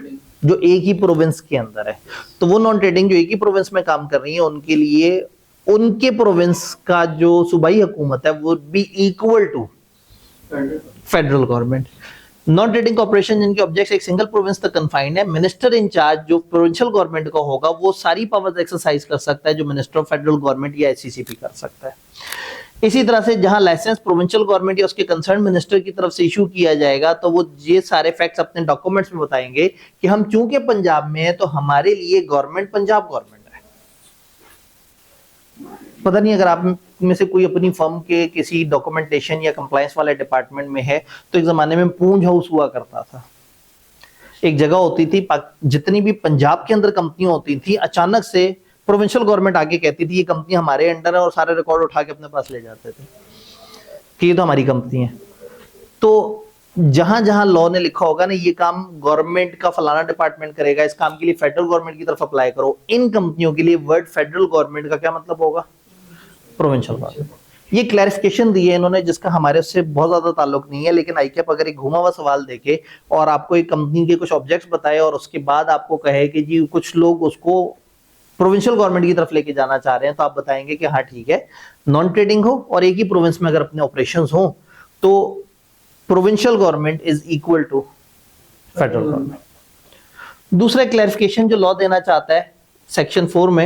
जो एक ही प्रोविंस के अंदर है, तो वो नॉन ट्रेडिंग जो एक ही प्रोविंस में काम कर रही है उनके लिए उनके प्रोविंस का जो सूबाई हुकूमत है वो be equal to federal government. Non trading corporation जिनके ऑब्जेक्ट्स एक सिंगल प्रोविंस तक कन्फाइंड है, मिनिस्टर इंचार्ज जो प्रोविंशियल गवर्नमेंट का होगा वो सारी पावर्स एक्सरसाइज कर सकता है जो मिनिस्टर ऑफ फेडरल गवर्नमेंट या एचसीसीपी कर सकता है। इसी तरह से जहां लाइसेंस प्रोविंशियल गवर्नमेंट या उसके कंसर्न मिनिस्टर की तरफ से इशू किया जाएगा तो वो ये सारे फैक्ट्स अपने डॉक्यूमेंट्स में बताएंगे कि हम चूंकि पंजाब में हैं तो हमारे लिए गवर्नमेंट पंजाब गवर्नमेंट है। पता नहीं अगर आप में से कोई अपनी फर्म के किसी डॉक्यूमेंटेशन या कंप्लायंस वाले डिपार्टमेंट में है, तो एक जमाने में पूंज हाउस हुआ करता था, एक जगह होती थी, जितनी भी पंजाब के अंदर कंपनियां होती थी अचानक से प्रोविंशियल गवर्नमेंट आके कहती थी ये कंपनी हमारे अंडर है और सारे रिकॉर्ड उठा के अपने पास ले जाते थे कि ये तो हमारी कंपनी है। तो जहां जहां लॉ ने लिखा होगा ना ये काम गवर्नमेंट का फलाना डिपार्टमेंट करेगा, इस काम के लिए फेडरल गवर्नमेंट की तरफ अप्लाई करो, इन कंपनियों के लिए वर्ड फेडरल गवर्नमेंट का क्या मतलब होगा, प्रोविंशियल गवर्नमेंट। ये क्लैरिफिकेशन दी है इन्होंने जिसका हमारे से बहुत ज्यादा ताल्लुक नहीं है, लेकिन आईकैप अगर एक घुमा हुआ सवाल देखे और आपको एक कंपनी के कुछ ऑब्जेक्ट्स बताए और उसके बाद आपको कहे कि जी कुछ लोग उसको प्रोविंशियल गवर्नमेंट की तरफ लेके जाना चाह रहे हैं, तो आप बताएंगे कि हाँ ठीक है, नॉन ट्रेडिंग हो और एक ही प्रोविंस में अगर अपने ऑपरेशंस हो तो provincial government is equal to federal government. दूसरा क्लैरिफिकेशन जो लॉ देना चाहता है सेक्शन 4 में,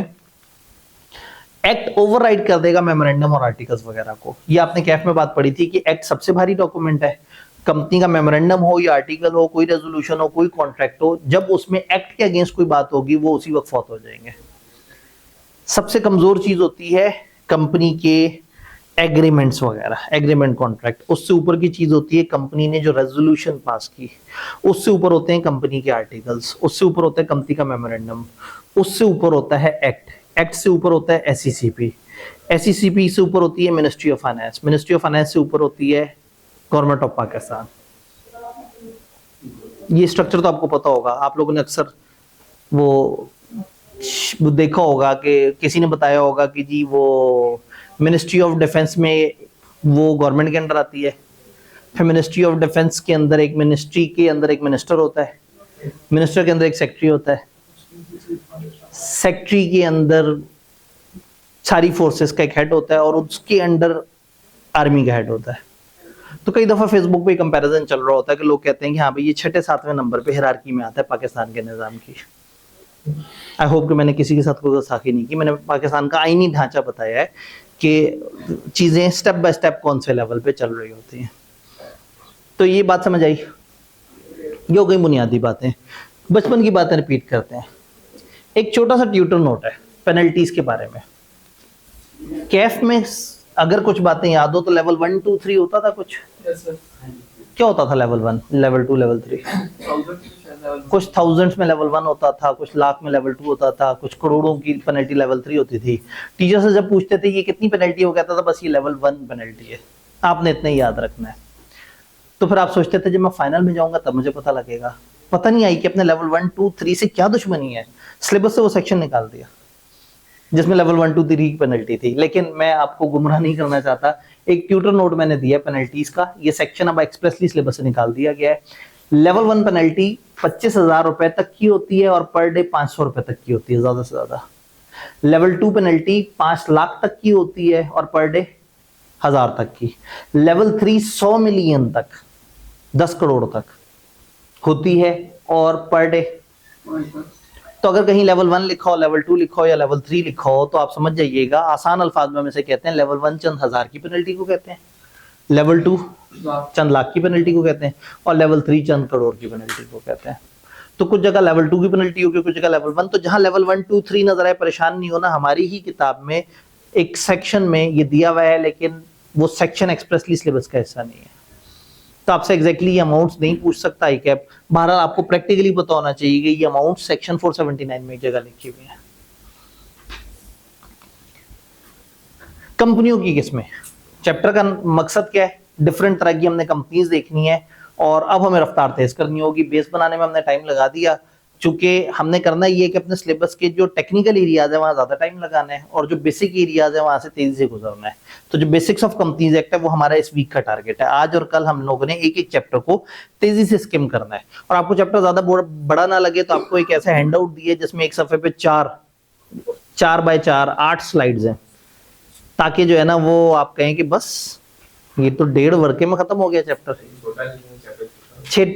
एक्ट ओवरराइड कर देगा मेमोरेंडम और आर्टिकल्स वगैरह को। ये आपने कैफ में बात पढ़ी थी कि एक्ट सबसे भारी डॉक्यूमेंट है, कंपनी का मेमोरेंडम हो या आर्टिकल हो, कोई रेजोल्यूशन हो, कोई कॉन्ट्रैक्ट हो, जब उसमें एक्ट के अगेंस्ट कोई बात होगी वो उसी वक्त फौत हो जाएंगे। सबसे कमजोर चीज होती है कंपनी के एग्रीमेंट्स वगैरह, एग्रीमेंट कॉन्ट्रैक्ट, उससे ऊपर की चीज होती है कंपनी ने जो रेजोल्यूशन पास की, उससे ऊपर होते हैं कंपनी के आर्टिकल्स, उससे ऊपर होता है कंपनी का मेमोरेंडम, उससे ऊपर होता है एक्ट, एक्ट से ऊपर होता है एसईसीपी, एसईसीपी से ऊपर होती है ministry of finance, ministry of finance से ऊपर होती है गवर्नमेंट ऑफ पाकिस्तान। ये स्ट्रक्चर तो आपको पता होगा, आप लोगों ने अक्सर वो देखा होगा कि किसी ने बताया होगा कि जी वो मिनिस्ट्री ऑफ डिफेंस में वो गवर्नमेंट के अंडर आती है, फिर मिनिस्ट्री ऑफ डिफेंस के अंदर एक मिनिस्ट्री के अंदर एक मिनिस्टर होता है, मिनिस्टर के अंदर एक सेक्रेटरी होता है, सेक्रेटरी के अंदर सारी फोर्सेस का एक हेड होता है और उसके अंडर आर्मी का हेड होता है। तो कई दफा फेसबुक पे कंपैरिजन चल रहा होता है कि लोग कहते हैं कि हाँ भाई ये 6-7वें नंबर पे हिरार्की में आता है पाकिस्तान के निजाम की। आई होप कि मैंने किसी के साथ कोई गुस्ताखी नहीं की, मैंने पाकिस्तान का आईनी ढांचा बताया है कि चीजें स्टेप बाय स्टेप कौन से लेवल पे चल रही होती हैं। तो ये बात समझ आई, ये हो गई बुनियादी बातें। बचपन की बातें रिपीट करते हैं। एक छोटा सा ट्यूटर नोट है पेनल्टीज के बारे में। कैफ में अगर कुछ बातें याद हो तो लेवल 1, 2, 3 होता था कुछ। क्या होता था लेवल 1, लेवल 2, लेवल 3? कुछ थाउजेंड्स में लेवल 1 होता था, कुछ लाख में लेवल 2 होता था, कुछ करोड़ों की पेनल्टी लेवल 3 होती थी। टीचर से जब पूछते थे ये कितनी पेनल्टी हो, कहता था बस ये लेवल 1 पेनल्टी है, आपने इतना ही याद रखना है। तो फिर आप सोचते थे जब मैं फाइनल में जाऊंगा तब मुझे पता लगेगा। पता नहीं आई कि अपने लेवल 1, 2, 3 से क्या दुश्मनी है, सिलेबस से वो सेक्शन निकाल दिया जिसमें लेवल 1, 2, 3 की पेनल्टी थी। लेकिन मैं आपको गुमराह नहीं करना चाहता, एक ट्यूटर नोट मैंने दिया पेनल्टीज का, ये सेक्शन अब एक्सप्रेसली सिलेबस से निकाल दिया गया है। लेवल 1 पेनल्टी 25,000 रुपए तक की होती है और पर डे 500 रुपए तक की होती है ज्यादा से ज्यादा। लेवल 2 पेनल्टी 5 लाख तक की होती है और पर डे 1000 तक की। लेवल 3 100 मिलियन तक, 10 करोड़ तक होती है और पर डे। तो अगर कहीं लेवल 1 लिखा हो, लेवल 2 लिखा हो या लेवल 3 लिखा हो तो आप समझ जाइएगा, आसान अल्फाज में से कहते हैं लेवल 1 चंद हजार की पेनल्टी को कहते हैं, लेवल 2 चंद लाख की पेनल्टी को कहते हैं और लेवल 3 चंद करोड़ की पेनल्टी को कहते हैं। तो कुछ जगह लेवल 2 की पेनल्टी होगी, कुछ जगह लेवल 1। तो जहां लेवल 1, 2, 3 नजर आए परेशान नहीं होना, हमारी ही किताब में एक सेक्शन में ये दिया हुआ है, लेकिन वो सेक्शन एक्सप्रेसली सिलेबस का हिस्सा नहीं है। तो आपसे एग्जैक्टली अमाउंट्स नहीं पूछ सकता आई कैप। बहरहाल आपको प्रैक्टिकली पता होना चाहिए कि ये अमाउंट सेक्शन 479 में एक जगह लिखी हुई है। कंपनियों की किस्में, चैप्टर का मकसद क्या है? डिफरेंट तरह की हमने कंपनीज देखनी है और अब हमें रफ्तार तेज करनी होगी। बेस बनाने में हमने टाइम लगा दिया, चूंकि हमने करना ये है कि अपने सिलेबस के जो टेक्निकल एरियाज है वहां ज्यादा टाइम लगाना है और जो बेसिक एरियाज है वहां से तेजी से गुजरना है। तो जो बेसिक्स ऑफ कंपनीज एक्ट है वो हमारा इस वीक का टारगेट है। आज और कल हम लोगों ने एक एक चैप्टर को तेजी से स्किम करना है। और आपको चैप्टर ज्यादा बड़ा ना लगे तो आपको एक ऐसा हैंड आउट दिए जिसमें एक सफे पे 4x4 8 स्लाइड्स हैं, ताकि जो है ना वो आप कहें कि बस ये तो 1.5 वर्के में खत्म हो गया चैप्टर।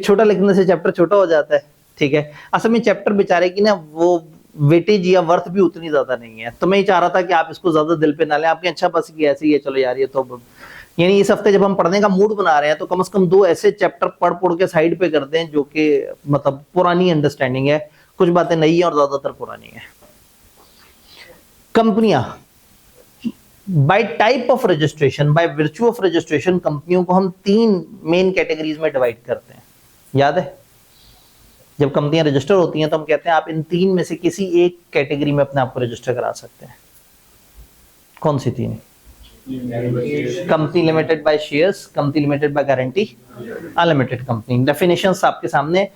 छोटा लिखने से चैप्टर छोटा हो जाता है, ठीक है। असल में चैप्टर बेचारे की ना वो वेटेज या वर्थ भी उतनी ज्यादा नहीं है, तो मैं ये चाह रहा था कि आप इसको ज्यादा दिल पे ना लें। आपने अच्छा बस किया ऐसे ही है, चलो यार ये तो यानी इस हफ्ते जब हम पढ़ने का मूड बना रहे हैं तो कम से कम 2 ऐसे चैप्टर पढ़ के साइड पे कर दें जो कि मतलब पुरानी अंडरस्टैंडिंग है, कुछ बातें नई है और ज्यादातर पुरानी है। कंपनियां by type of registration, by virtue of registration, कंपनियों को हम 3 मेन कैटेगरीज में डिवाइड करते हैं। याद है, जब कंपनियां रजिस्टर होती हैं तो हम कहते हैं आप इन 3 में से किसी एक कैटेगरी में अपने आप को रजिस्टर करा सकते हैं। कौन सी 3? Company limited by shares, company limited by guarantee, unlimited company. Definitions आपके सामने।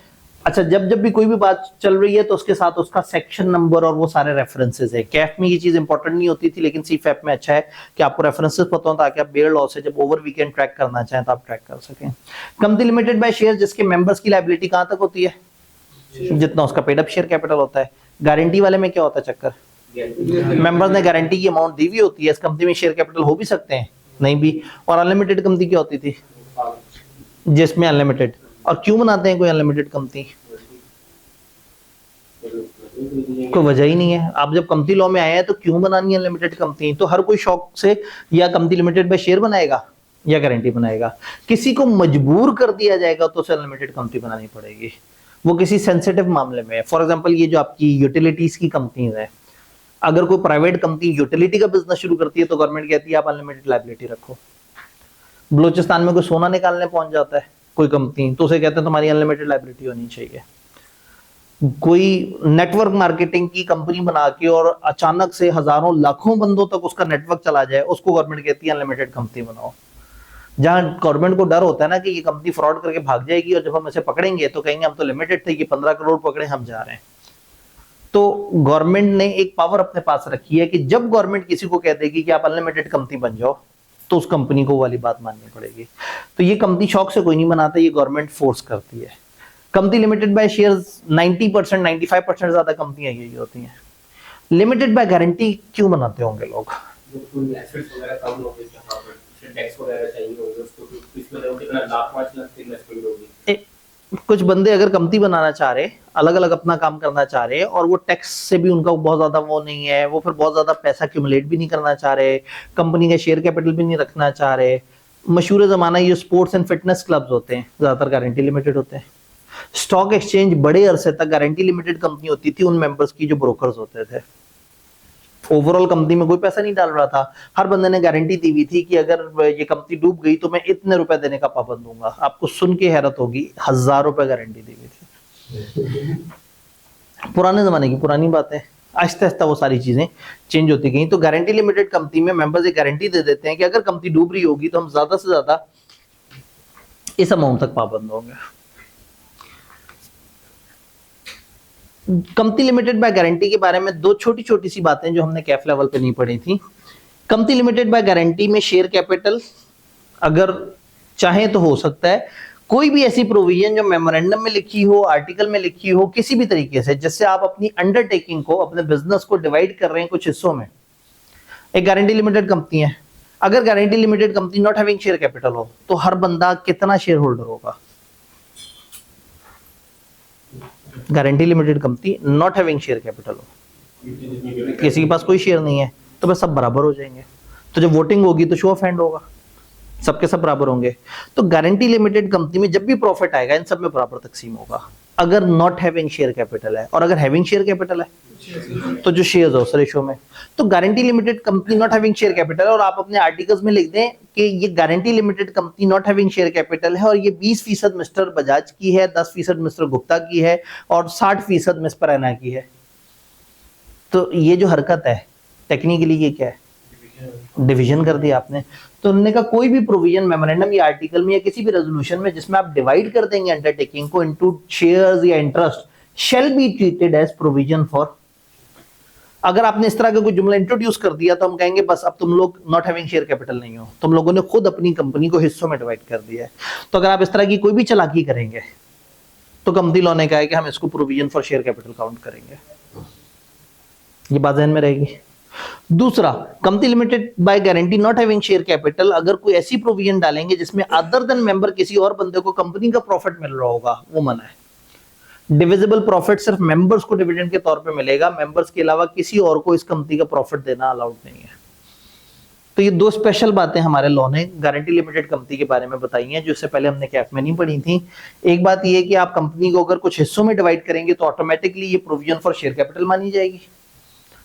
अच्छा, जब भी कोई भी बात चल रही है तो उसके साथ उसका सेक्शन नंबर और वो सारे रेफरेंसेस है। कैफ में ये चीज इंपॉर्टेंट नहीं होती थी, लेकिन सीफैप में अच्छा है कि आपको रेफरेंसेस पता हो ताकि आप बेयर लॉ से जब ओवर वीकेंड ट्रैक करना चाहें तो आप ट्रैक कर सकें। कंपनी लिमिटेड बाय शेयर, जिसके मेंबर्स की लायबिलिटी कहां तक होती है? जितना उसका पेड अप शेयर कैपिटल होता है। गारंटी वाले में क्या होता है चक्कर? मेंबर्स ने गारंटी की अमाउंट दी हुई होती है, इस कंपनी में शेयर कैपिटल हो भी सकते हैं, नहीं भी। और अनलिमिटेड कंपनी क्या होती थी? जिसमें अनलिमिटेड। और क्यों बनाते हैं कोई अनलिमिटेड कंपनी? कोई वजह ही नहीं है। आप जब कंपनी लॉ में आए हैं तो क्यों बनानी है अनलिमिटेड कंपनी? तो हर कोई शौक से या कंपनी लिमिटेड बाय शेयर बनाएगा या गारंटी बनाएगा। किसी को मजबूर कर दिया जाएगा तो उसे अनलिमिटेड कंपनी बनानी पड़ेगी, वो किसी सेंसिटिव मामले में। फॉर एग्जांपल ये जो आपकी यूटिलिटीज की कंपनीज है, अगर कोई प्राइवेट कंपनी यूटिलिटी का बिजनेस शुरू करती है तो गवर्नमेंट कहती है आप अनलिमिटेड लायबिलिटी रखो। बलूचिस्तान में कोई सोना निकालने पहुंच जाता है कोई कंपनी, तो उसे कहते हैं तुम्हारी अनलिमिटेड लायबिलिटी होनी चाहिए। कोई नेटवर्क मार्केटिंग की कंपनी बना के और अचानक से हजारों लाखों बंदों तक उसका नेटवर्क चला जाए, उसको गवर्नमेंट कहती है अनलिमिटेड कंपनी बनाओ। जहां गवर्नमेंट को डर होता है ना कि ये कंपनी फ्रॉड करके भाग जाएगी और जब हम इसे पकड़ेंगे तो कहेंगे हम तो लिमिटेड थे, ये 15 करोड़ पकड़े, हम जा रहे हैं। तो गवर्नमेंट ने एक पावर अपने पास रखी है कि जब गवर्नमेंट किसी को कह देगी कि आप अनलिमिटेड कंपनी बन जाओ तो उस कंपनी को वाली बात माननी पड़ेगी। तो ये कंपनी शौक से कोई नहीं बनाता, ये गवर्नमेंट फोर्स करती है। कंपनी लिमिटेड बाय शेयर्स 90% 95% ज्यादा कंपनियां यही होती हैं। लिमिटेड बाय गारंटी क्यों बनाते होंगे लोग? कुछ बंदे अगर कंपनी बनाना चाह रहे, अलग अलग अपना काम करना चाह रहे और वो टैक्स से भी उनका बहुत ज्यादा वो नहीं है, वो फिर बहुत ज्यादा पैसा एक्यूमुलेट भी नहीं करना चाह रहे, कंपनी का शेयर कैपिटल भी नहीं रखना चाह रहे। मशहूर जमाना ये स्पोर्ट्स एंड फिटनेस क्लब्स होते हैं, ज्यादातर गारंटी लिमिटेड होते हैं। स्टॉक एक्सचेंज बड़े अरसे तक गारंटी लिमिटेड कंपनी होती थी, उन मेंबर्स की जो ब्रोकर्स होते थे। ओवरऑल कंपनी में कोई पैसा नहीं डाल रहा था, हर बंदे ने गारंटी दी हुई थी कि अगर ये कंपनी डूब गई तो मैं इतने रुपए देने का पाबंद दूंगा। आपको सुन के हैरत होगी, 1000 रुपए गारंटी दी हुई थी। पुराने जमाने की पुरानी बात है, आहिस्ता आहिस्ता वो सारी चीजें चेंज होती गई। तो गारंटी लिमिटेड कंपनी में मेंबर्स एक गारंटी दे देते हैं कि अगर कंपनी डूब रही होगी तो हम ज्यादा से ज्यादा इस अमाउंट तक पाबंद होंगे। कंपनी लिमिटेड बाय गारंटी के बारे में 2 छोटी छोटी सी बातें जो हमने कैफ लेवल पे नहीं पढ़ी थी। कंपनी लिमिटेड बाय गारंटी में शेयर कैपिटल अगर चाहे तो हो सकता है कोई भी ऐसी प्रोविजन जो मेमोरेंडम में लिखी हो, आर्टिकल में लिखी हो, किसी भी तरीके से जिससे आप अपनी अंडरटेकिंग को, अपने बिजनेस को डिवाइड कर रहे हैं कुछ हिस्सों में। एक गारंटी लिमिटेड कंपनी है, अगर guarantee limited company not having share capital हो तो हर बंदा कितना शेयर होल्डर होगा? Guarantee limited company not having share capital हो, किसी के पास कोई शेयर नहीं है, तो बस सब बराबर हो जाएंगे। तो जब वोटिंग होगी तो शो ऑफ हैंड होगा, सबके सब बराबर होंगे। तो गारंटी लिमिटेड कंपनी में जब भी प्रॉफिट आएगा इन सब में बराबर तकसीम होगा, अगर नॉट हैविंग शेयर कैपिटल है। और अगर हैविंग शेयर कैपिटल है तो जो शेयर्स हो उस रेशो में। तो guarantee limited company not having share capital है, और आप अपने आर्टिकल्स में लिख दें कि ये guarantee limited company not having share capital है और ये 20% मिस्टर बजाज की है, 10% मिस्टर गुप्ता की है और 60% मिस पराना की है। तो ये जो हरकत है टेक्निकली ये क्या है? डिवीजन कर दिया आपने। तो उन्होंने कहा कोई भी प्रोविजन मेमोरेंडम या आर्टिकल में या किसी भी रेजोल्यूशन में जिसमें आप डिवाइड कर देंगे अंडरटेकिंग को इनटू शेयर्स या interest, shall be treated as provision for। अगर आपने इस तरह का कोई जुमला इंट्रोड्यूस कर दिया तो हम कहेंगे बस अब तुम लोग नॉट हैविंग शेयर कैपिटल नहीं हो, तुम लोगों ने खुद अपनी कंपनी को हिस्सों में डिवाइड कर दिया है। तो अगर आप इस तरह की कोई भी चालाकी करेंगे तो कंपनी लॉ ने कहा है कि हम इसको provision for share capital count करेंगे। ये बात ध्यान में रहेगी। दूसरा, company limited by guarantee not having share capital, अगर कोई ऐसी प्रोविजन डालेंगे जिसमें अदर देन मेंबर किसी और बंदे को कंपनी का प्रॉफिट मिल रहा होगा, वो मना है। डिविजिबल प्रॉफिट सिर्फ मेंबर्स को डिविडेंड के तौर पे मिलेगा, मेंबर्स के अलावा किसी और को इस कंपनी का प्रॉफिट देना अलाउड नहीं है। तो ये दो स्पेशल बातें हमारे लॉ ने गारंटी लिमिटेड कंपनी के बारे में बताई हैं, जो इससे पहले हमने कैफ में नहीं पढ़ी थी। एक बात ये है कि आप कंपनी को अगर कुछ हिस्सों में डिवाइड करेंगे तो ऑटोमेटिकली ये प्रोविजन फॉर शेयर कैपिटल मानी जाएगी।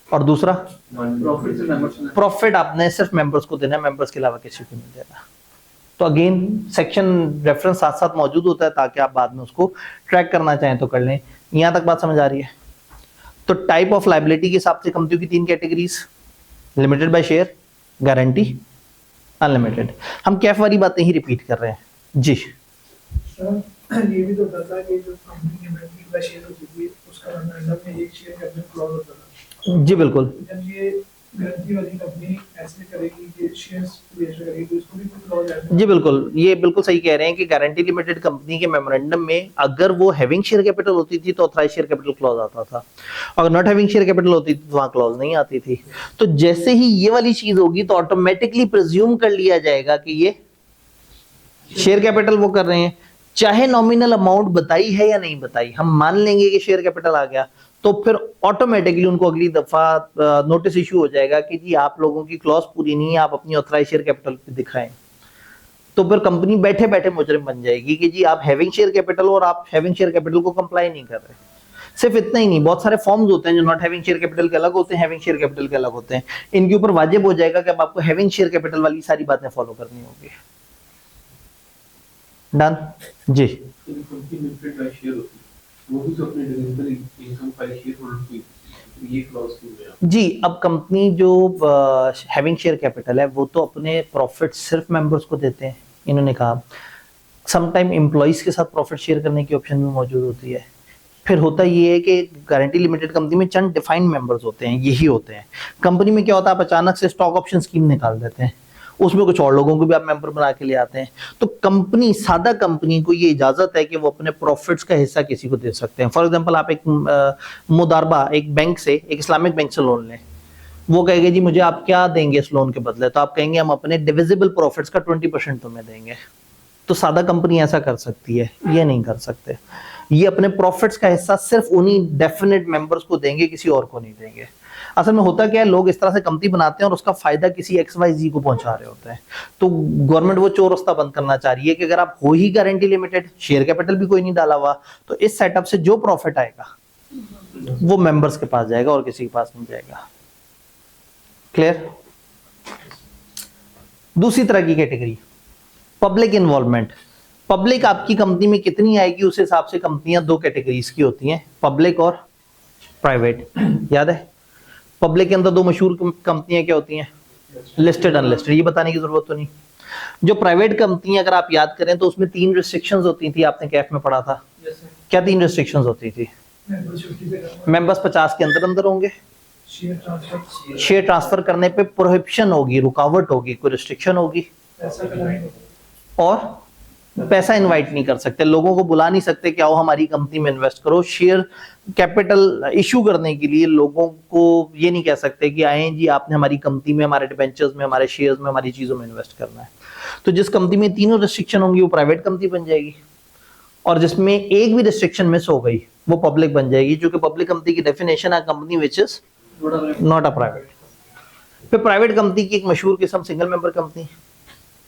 और दूसरा, प्रॉफिट आपने सिर्फ मेंबर्स को देना है, मेंबर्स के अलावा किसी को नहीं देना। तो अगेन सेक्शन रेफरेंस साथ साथ मौजूद होता है ताकि आप बाद में उसको ट्रैक करना चाहें तो कर लें। यहां तक बात समझ आ रही है? तो टाइप ऑफ लायबिलिटी के हिसाब से कंपनियों की तीन categories, limited by share, guarantee, unlimited. हम कैफ वाली बातें ही रिपीट कर रहे हैं जी। ये भी तो था कि जो कंपनी की लिमिटेड बाय शेयर होती थी उसका मेमोरेंडम में एक शेयर कैपिटल क्लॉज होता था। जी बिल्कुल। जब ये गारंटी वाली कंपनी ऐसे करेगी कि शेयर्स रेजिस्टर करेगी तो इसको भी कोई क्लॉज है? जी बिल्कुल, ये बिल्कुल सही कह रहे हैं कि गारंटी लिमिटेड कंपनी के मेमोरेंडम में अगर वो हैविंग शेयर कैपिटल होती थी तो ऑथराइज शेयर कैपिटल क्लॉज आता था, अगर नॉट हैविंग शेयर कैपिटल होती थी तो वहां क्लॉज नहीं आती थी। तो जैसे ही ये वाली चीज होगी तो ऑटोमेटिकली प्रिज्यूम कर लिया जाएगा कि ये शेयर कैपिटल वो कर रहे हैं, चाहे नॉमिनल अमाउंट बताई है या नहीं बताई, हम मान लेंगे कि शेयर कैपिटल आ गया तो फिर ऑटोमेटिकली उनको अगली दफा नोटिस इशू हो जाएगा कि जी आप लोगों की क्लॉज पूरी नहीं है, आप अपनी ऑथराइज शेयर कैपिटल दिखाएं। तो फिर कंपनी बैठे बैठे मुजरिम बन जाएगी कि जी आप हैविंग शेयर कैपिटल और आप हैविंग शेयर कैपिटल को कंप्लाई नहीं कर रहे। सिर्फ इतना ही नहीं, बहुत सारे फॉर्म्स होते हैं जो नॉट हैविंग शेयर कैपिटल के अलग होते हैं, हैविंग शेयर कैपिटल के अलग होते हैं। इनके ऊपर वाजिब हो जाएगा कि अब आपको हैविंग शेयर कैपिटल वाली सारी बातें फॉलो करनी होगी। डन जी। वो भी तो अपने divisible income file share holder को ये क्लॉज क्यों है? जी, अब कंपनी जो हैविंग शेयर कैपिटल है वो तो अपने प्रॉफिट सिर्फ मेंबर्स को देते हैं। इन्होंने कहा समटाइम एम्प्लॉइज के साथ प्रॉफिट शेयर करने की ऑप्शन भी मौजूद होती है। फिर होता ये है कि गारंटी लिमिटेड कंपनी में चंद डिफाइंड मेंबर्स होते हैं, यही होते हैं। कंपनी में क्या होता है, आप अचानक से स्टॉक ऑप्शन स्कीम निकाल देते हैं, उसमें कुछ और लोगों को भी आप मेंबर बना के ले आते हैं। तो कंपनी, सादा कंपनी को ये इजाजत है कि वो अपने प्रॉफिट्स का हिस्सा किसी को दे सकते हैं। फॉर एग्जांपल, आप एक मुदारबा एक बैंक से, एक इस्लामिक बैंक से लोन लें, वो कहेंगे जी मुझे आप क्या देंगे इस लोन के बदले, तो आप कहेंगे हम अपने डिविजिबल प्रॉफिट्स का 20% तुम्हें देंगे। तो सादा कंपनी ऐसा कर सकती है, ये नहीं कर सकते। ये अपने प्रॉफिट्स का हिस्सा सिर्फ उन्हीं डेफिनेट मेंबर्स को देंगे, किसी और को नहीं देंगे। असल में होता क्या है, लोग इस तरह से कंपनी बनाते हैं और उसका फायदा किसी XYZ को पहुंचा रहे होते हैं। तो गवर्नमेंट वो चोर रास्ता बंद करना चाह रही है कि अगर आप हो ही गारंटी लिमिटेड, शेयर कैपिटल भी कोई नहीं डाला हुआ, तो इस सेटअप से जो प्रॉफिट आएगा वो मेंबर्स के पास जाएगा और किसी के पास नहीं जाएगा। क्लियर? दूसरी तरह की कैटेगरी, पब्लिक इन्वॉल्वमेंट। पब्लिक आपकी कंपनी में कितनी आएगी उस हिसाब से कंपनियां दो कैटेगरीज की होती हैं, पब्लिक और प्राइवेट। याद है? पब्लिक के अंदर दो मशहूर कंपनियां क्या होती हैं, लिस्टेड, अनलिस्टेड। ये बताने की जरूरत तो नहीं। जो प्राइवेट कंपनियां अगर आप याद करें तो उसमें 3 रिस्ट्रिक्शंस होती थी, आपने कैफ में पढ़ा था। क्या 3 रिस्ट्रिक्शंस होती थी? मेंबर्स 50 के अंदर होंगे, शेयर ट्रांसफर करने पे प्रोहिबिशन होगी, रुकावट होगी, कोई रिस्ट्रिक्शन होगी, और पैसा इनवाइट नहीं कर सकते, लोगों को बुला नहीं सकते कि आओ हमारी कंपनी में इन्वेस्ट करो। शेयर कैपिटल इशू करने के लिए लोगों को ये नहीं कह सकते कि आए जी आपने हमारी कंपनी में, हमारे डिबेंचर्स में, हमारे शेयर्स में, हमारी चीजों में इन्वेस्ट करना है। तो जिस कंपनी में तीनों रिस्ट्रिक्शन होंगी वो प्राइवेट कंपनी बन जाएगी, और जिसमें एक भी रिस्ट्रिक्शन मिस हो गई वो पब्लिक बन जाएगी, जो कि पब्लिक कंपनी की डेफिनेशन है company which is not a private. फिर प्राइवेट कंपनी की एक मशहूर किस्म सिंगल मेंबर कंपनी,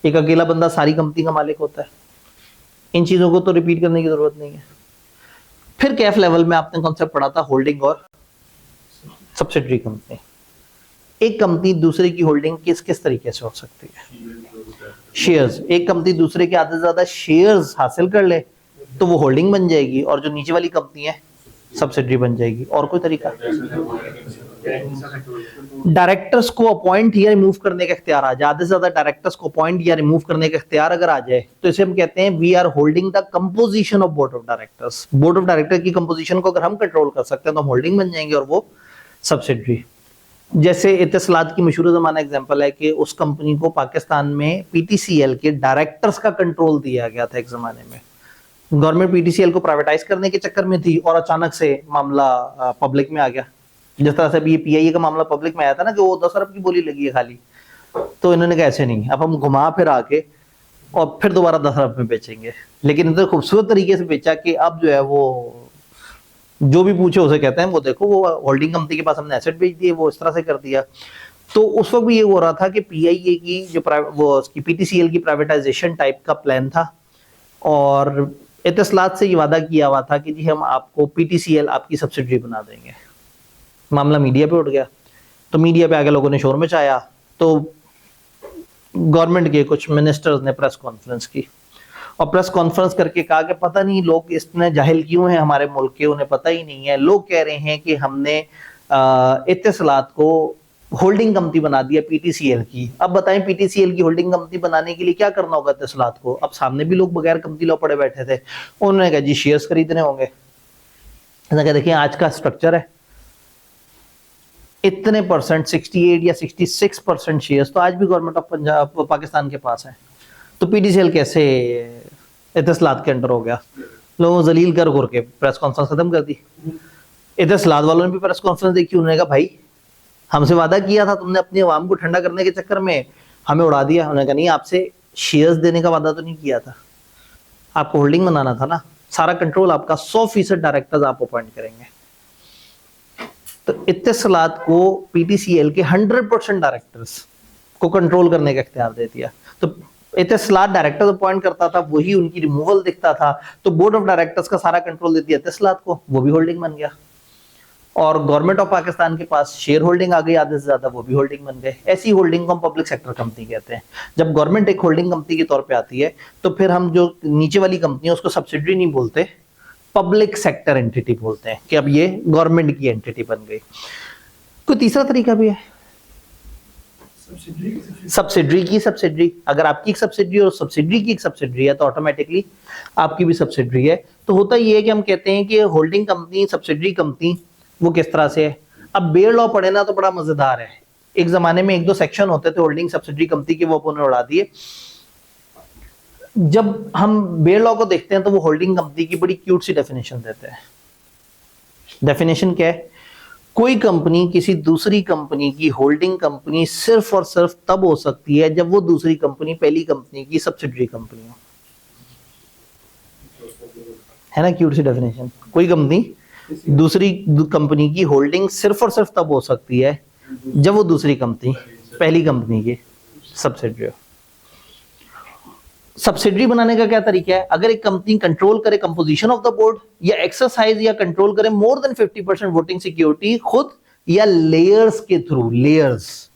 एक अकेला बंदा सारी कंपनी का मालिक होता है। इन चीजों को तो रिपीट करने की जरूरत नहीं है। फिर कैफ लेवल में आपने कॉन्सेप्ट पढ़ा था होल्डिंग और सब्सिडरी कंपनी। एक कंपनी दूसरे की होल्डिंग किस किस तरीके से हो सकती है? शेयर्स। एक कंपनी दूसरे के आधे से ज्यादा शेयर्स हासिल कर ले तो वो होल्डिंग बन जाएगी, और जो नीचे वाली कंपनी है सब्सिडरी बन जाएगी। और कोई तरीका? डायरेक्टर्स को अपॉइंट या रिमूव करने का इख्तियार आ जाए, ज्यादा से ज्यादा डायरेक्टर्स को अपॉइंट या रिमूव करने का इख्तियार अगर आ जाए तो इसे हम कहते हैं we are holding the composition of board of directors. Board of director की कंपोजिशन को अगर हम कंट्रोल कर सकते हैं तो हम होल्डिंग बन जाएंगे और वो सब्सिडरी। जैसे इत्तेसलात की मशहूर जमाना एग्जांपल है कि उस कंपनी को पाकिस्तान में पीटीसीएल के डायरेक्टर्स का कंट्रोल दिया गया था एक जमाने में। गवर्नमेंट पीटीसीएल को प्राइवेटाइज करने के चक्कर में थी और अचानक से मामला पब्लिक में आ गया। जिस तरह से अभी ये पीआईए का मामला पब्लिक में आया था ना कि वो 10 अरब की बोली लगी है खाली, तो इन्होंने कहा ऐसे नहीं, अब हम घुमा फिर आके और फिर दोबारा 10 अरब में बेचेंगे। लेकिन इतने खूबसूरत तरीके से बेचा कि अब जो है वो जो भी पूछे उसे कहते हैं वो देखो वो होल्डिंग कंपनी के पास हमने एसेट बेच दिए, वो इस तरह से कर दिया। तो उस वक्त भी ये हो रहा था कि पीआईए की जो वो उसकी पीटीसीएल की प्राइवेटाइजेशन टाइप का प्लान था और इत्तेसलात से ये वादा किया हुआ था कि जी हम आपको पीटीसीएल आपकी सब्सिडरी बना देंगे। मामला मीडिया पे उठ गया, तो मीडिया पे आके लोगों ने शोर मचाया, तो गवर्नमेंट के कुछ मिनिस्टर्स ने प्रेस कॉन्फ्रेंस की और प्रेस कॉन्फ्रेंस करके कहा कि पता नहीं लोग इतने जाहिल क्यों हैं हमारे मुल्क के, उन्हें पता ही नहीं है। लोग कह रहे हैं कि हमने इत्तेसलात को होल्डिंग कंपनी बना दिया पीटीसीएल की। अब बताएं पीटीसीएल की होल्डिंग कंपनी बनाने के लिए क्या करना होगा इत्तेसलात को? अब सामने भी लोग बगैर कंपनी लो पड़े बैठे थे, उन्होंने कहा जी शेयर्स खरीदने होंगे। देखिए आज का स्ट्रक्चर है, इतने परसेंट 68 या 66% शेयर्स तो आज भी गवर्नमेंट ऑफ पंजाब पाकिस्तान के पास है। तो पीटीसीएल कैसे इत्तेसलात के अंडर हो गया? लोगों जलील कर घुर के प्रेस कॉन्फ्रेंस खत्म कर दी। इत्तेसलात वालों ने भी प्रेस कॉन्फ्रेंस देखी, उन्होंने कहा भाई हमसे वादा किया था, तुमने अपनी आवाम को ठंडा करने के चक्कर में हमें उड़ा दिया। उन्होंने कहा नहीं, आपसे शेयर्स देने का वादा तो नहीं किया था, आपको होल्डिंग बनाना था ना, सारा कंट्रोल आपका, 100% डायरेक्टर्स आप अपॉइंट करेंगे। तो इत्तेसलात को पीटीसीएल के 100% डायरेक्टर्स को कंट्रोल करने का इख्तियार दे दिया। तो इत्तेसलात डायरेक्टर्स अपॉइंट करता था, वही उनकी रिमूवल दिखता था, तो बोर्ड ऑफ डायरेक्टर्स का सारा कंट्रोल दे दिया इत्तेसलात को, वो भी होल्डिंग बन गया। और गवर्नमेंट ऑफ पाकिस्तान के पास शेयर होल्डिंग आ गई आधे से ज्यादा, वो भी होल्डिंग बन गए। ऐसी होल्डिंग को हम पब्लिक सेक्टर कंपनी कहते हैं। जब गवर्नमेंट एक होल्डिंग कंपनी के तौर पे आती है तो फिर हम जो नीचे वाली कंपनी है उसको सब्सिडरी नहीं बोलते, पब्लिक सेक्टर एंटिटी बोलते हैं कि अब ये गवर्नमेंट की एंटिटी बन गई। कोई तीसरा तरीका भी है, सब्सिडरी की सब्सिडरी। अगर आपकी एक सब्सिडरी और सब्सिडरी की एक सब्सिडरी है तो ऑटोमेटिकली आपकी भी सब्सिडरी है। तो होता ये है कि हम कहते हैं कि होल्डिंग कंपनी सब्सिडरी कंपनी वो किस तरह से है। अब बेयर लॉ पढ़े ना तो बड़ा मजेदार है। एक जमाने में 1-2 सेक्शन होते थे होल्डिंग सब्सिडरी कंपनी के, वो उन्होंने उड़ा दिए। जब हम बेयर लॉ को देखते हैं तो वो होल्डिंग कंपनी की बड़ी क्यूट सी डेफिनेशन देते हैं। डेफिनेशन क्या है? कोई कंपनी किसी दूसरी कंपनी की होल्डिंग कंपनी सिर्फ और सिर्फ तब हो सकती है जब वो दूसरी कंपनी पहली कंपनी की सब्सिडरी कंपनी हो। है ना क्यूट सी डेफिनेशन? कोई कंपनी दूसरी कंपनी की होल्डिंग सिर्फ और सिर्फ तब हो सकती है जब वो दूसरी कंपनी पहली कंपनी की सब्सिडरी हो। सब्सिडरी बनाने का क्या तरीका है? अगर एक कंपनी कंट्रोल करे कंपोजिशन ऑफ द बोर्ड या एक्सरसाइज या कंट्रोल करे मोर देन 50% वोटिंग सिक्योरिटी खुद या लेयर्स के थ्रू। लेयर्स,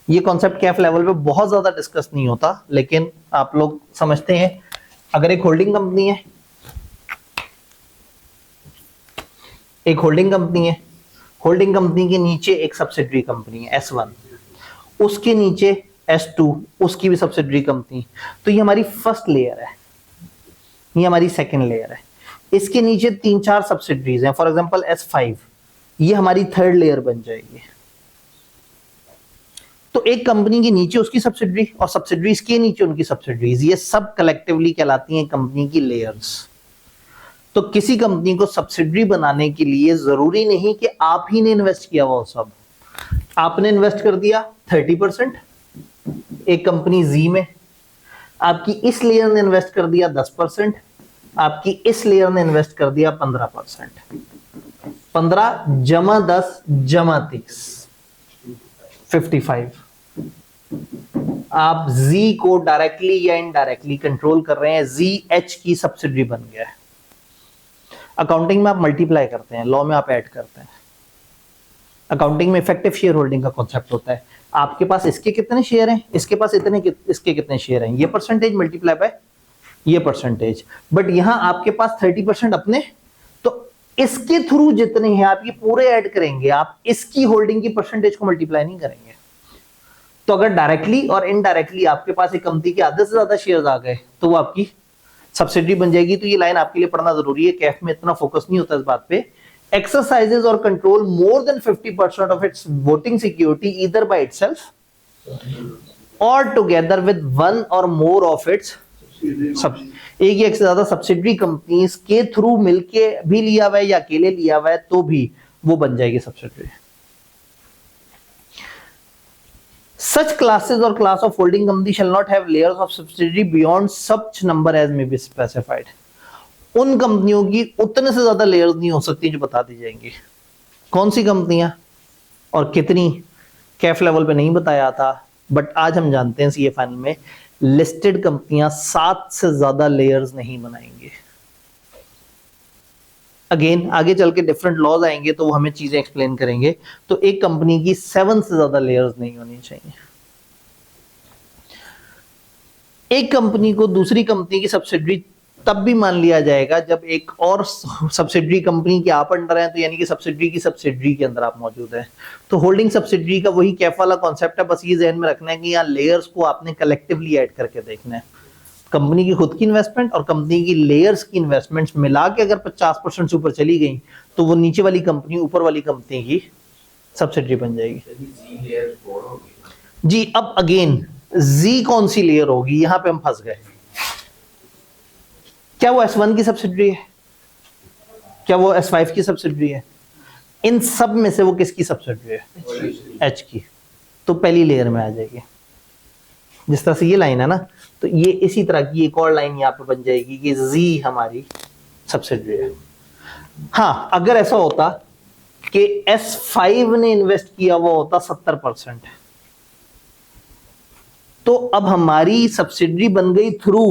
ये कॉन्सेप्ट कैफ लेवल पे बहुत ज्यादा डिस्कस नहीं होता, लेकिन आप लोग समझते हैं। अगर एक होल्डिंग कंपनी है, एक होल्डिंग कंपनी है, होल्डिंग कंपनी के नीचे एक सब्सिडरी कंपनी है S1, उसके नीचे S2, उसकी भी सब्सिडरी कंपनी। तो ये हमारी फर्स्ट लेयर है, ये हमारी सेकंड लेयर है। इसके नीचे 3-4 सब्सिडरीज हैं, फॉर एग्जांपल S5, ये हमारी थर्ड लेयर बन जाएगी। तो एक कंपनी के नीचे उसकी सब्सिडरी और सब्सिडरीज के नीचे उनकी सब्सिडरीज, ये सब कलेक्टिवली कहलाती हैं कंपनी की लेयर्स। तो किसी कंपनी को सब्सिडरी बनाने के लिए जरूरी नहीं कि आप ही ने इन्वेस्ट किया हुआ हो। सब आपने इन्वेस्ट कर दिया 30% एक कंपनी जी में, आपकी इस लेयर ने इन्वेस्ट कर दिया 10%, आपकी इस लेयर ने इन्वेस्ट कर दिया 15%। 15 जमा 10 जमा 30, 55। आप जी को डायरेक्टली या इनडायरेक्टली कंट्रोल कर रहे हैं। जी एच की सब्सिडरी बन गया है। अकाउंटिंग में आप मल्टीप्लाई करते हैं, लॉ में आप ऐड करते हैं। अकाउंटिंग में इफेक्टिव शेयर होल्डिंग का कॉन्सेप्ट होता है। आपके पास इसके कितने शेयर हैं, इसके पास इतने, इसके कितने शेयर हैं, ये परसेंटेज मल्टीप्लाई बाय ये परसेंटेज। बट यहां आपके पास 30% अपने, तो इसके थ्रू जितने हैं आप ये पूरे ऐड करेंगे, आप इसकी होल्डिंग की परसेंटेज को मल्टीप्लाई नहीं करेंगे। तो अगर डायरेक्टली और इनडायरेक्टली आपके पास एक कंपनी के आधे से ज्यादा शेयर्स आ गए तो वो आपकी सब्सिडरी बन जाएगी। तो ये लाइन आपके लिए पढ़ना जरूरी है, कैफ में इतना फोकस नहीं होता इस बात पे। एक्सरसाइजेज और control more than 50% of its voting security either by itself और टुगेदर विद वन और मोर ऑफ इट्स एक या एक से ज्यादा सब्सिडरी कंपनीज के थ्रू मिलके भी लिया हुआ है या अकेले लिया हुआ है तो भी वो बन जाएगी subsidiary. Such classes or class of holding company shall not have layers of subsidiary beyond such number as may be specified. उन कंपनियों की उतने से ज्यादा लेयर्स नहीं हो सकती जो बता दी जाएंगी। कौन सी कंपनियां और कितनी कैफ लेवल पे नहीं बताया था, बट आज हम जानते हैं सीए फाइनल में लिस्टेड कंपनियां 7 से ज्यादा लेयर्स नहीं बनाएंगे। अगेन आगे चल के डिफरेंट लॉज आएंगे तो वो हमें चीजें एक्सप्लेन करेंगे। तो एक कंपनी की 7 से ज्यादा लेयर्स नहीं होनी चाहिए। एक कंपनी को दूसरी कंपनी की सब्सिडरी तब भी मान लिया जाएगा जब एक और सब्सिडरी कंपनी के आप अंडर हैं, तो यानी कि सब्सिडरी की सब्सिडरी के अंदर आप मौजूद हैं। तो होल्डिंग सब्सिडरी का वही कैफ वाला कॉन्सेप्ट है, बस ये ध्यान में रखना है कि यहाँ लेयर्स को आपने कलेक्टिवली ऐड करके देखना है। कंपनी की खुद की इन्वेस्टमेंट और कंपनी की लेयर्स की इन्वेस्टमेंट्स मिला के अगर 50% से ऊपर चली गई तो वो नीचे वाली कंपनी ऊपर वाली कंपनी की सब्सिडरी बन जाएगी। जी अब अगेन जी कौन सी लेयर होगी, यहां पे हम फंस गए। क्या वो S1 की सब्सिडरी है, क्या वो S5 की सब्सिडरी है? इन सब में से वो किसकी सब्सिडरी है? H की। तो पहली लेयर में आ जाएगी। जिस तरह से ये लाइन है ना, तो ये इसी तरह की एक और लाइन यहाँ पे बन जाएगी कि Z हमारी सब्सिडरी है। हाँ, अगर ऐसा होता कि S5 ने इन्वेस्ट किया हुआ होता 70%, तो अब हमारी सब्सिडरी बन गई थ्रू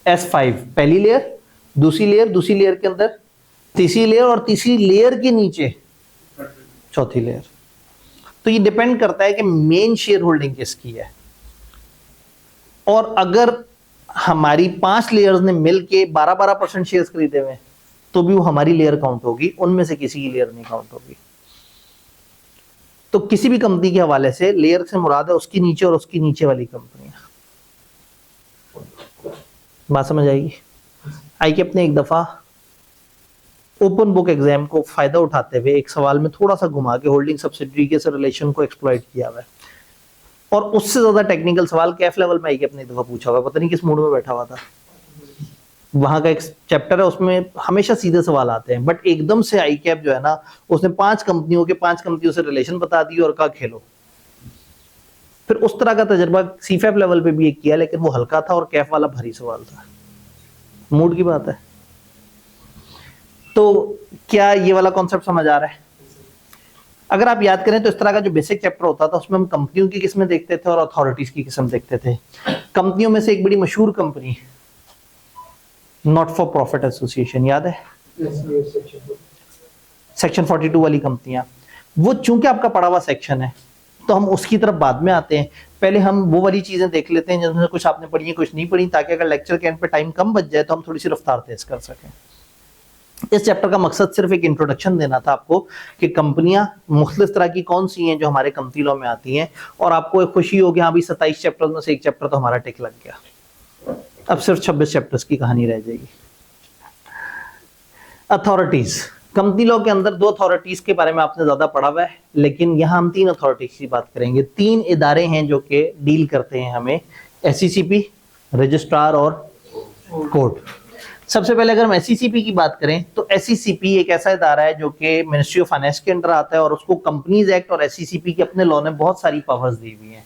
S5, पहली लेयर, दूसरी लेयर के अंदर तीसरी लेयर और तीसरी लेयर के नीचे चौथी लेयर। तो ये डिपेंड करता है कि मेन शेयर होल्डिंग किसकी है। और अगर हमारी 5 लेयर्स ने मिलके 12% शेयर्स खरीदे हुए तो भी वो हमारी लेयर काउंट होगी, उनमें से किसी की लेयर नहीं काउंट होगी। तो किसी भी कंपनी के हवाले से लेयर से मुराद है उसकी नीचे और उसकी नीचे वाली कंपनियां। बात समझ आएगी? आई के अपने एक दफा ओपन बुक एग्जाम को फायदा उठाते हुए एक सवाल में थोड़ा सा घुमा के होल्डिंग सब्सिडरी के से रिलेशन को एक्सप्लॉइट किया हुआ है, और उससे ज्यादा टेक्निकल सवाल कैफ लेवल में आई के अपने एक दफा पूछा हुआ, पता नहीं किस मूड में बैठा हुआ था। वहां का एक चैप्टर है, उसमें हमेशा सीधे सवाल आते हैं, बट एकदम से आई कैप जो है ना, उसने 5 कंपनियों से रिलेशन बता दी और कहा खेलो। फिर उस तरह का तजर्बा सीफैप लेवल पे भी एक किया, लेकिन वो हल्का था और कैफ वाला भारी सवाल था। मूड की बात है। तो क्या ये वाला कॉन्सेप्ट समझ आ रहा है? अगर आप याद करें तो इस तरह का जो बेसिक चैप्टर होता था उसमें हम कंपनियों की किस्में देखते थे और अथॉरिटीज की किस्म देखते थे। कंपनियों में से एक बड़ी मशहूर company not for profit association, याद है? सेक्शन 42 वाली कंपनियां, वो चूंकि आपका पढ़ा हुआ सेक्शन है तो हम उसकी तरफ बाद में आते हैं। पहले हम वो वाली चीजें देख लेते हैं जिनमें कुछ आपने पढ़ी है कुछ नहीं पढ़ी, ताकि अगर लेक्चर के एंड पे टाइम कम बच जाए तो हम थोड़ी सी रफ्तार तेज कर सकें। इस चैप्टर का मकसद सिर्फ एक इंट्रोडक्शन देना था आपको कि कंपनियां मुख्तलिफ तरह की कौन सी हैं जो हमारे कंपनी लॉ में आती हैं, और आपको एक खुशी होगी हाँ भाई 27 चैप्टर में से एक चैप्टर तो हमारा टिक लग गया। अब सिर्फ 26 चैप्टर्स की कहानी रह जाएगी। अथॉरिटीज, कंपनी लॉ के अंदर 2 अथॉरिटीज के बारे में आपने ज्यादा पढ़ा हुआ है, लेकिन यहां हम 3 अथॉरिटीज की बात करेंगे। 3 इदारे हैं जो कि डील करते हैं हमें, SECP, रजिस्ट्रार और कोर्ट। सबसे पहले अगर हम SECP की बात करें तो SECP एक ऐसा इदारा है जो कि मिनिस्ट्री ऑफ फाइनेंस के अंडर आता है, और उसको कंपनीज एक्ट और SECP के अपने लॉ ने बहुत सारी पावर्स दी हुई हैं।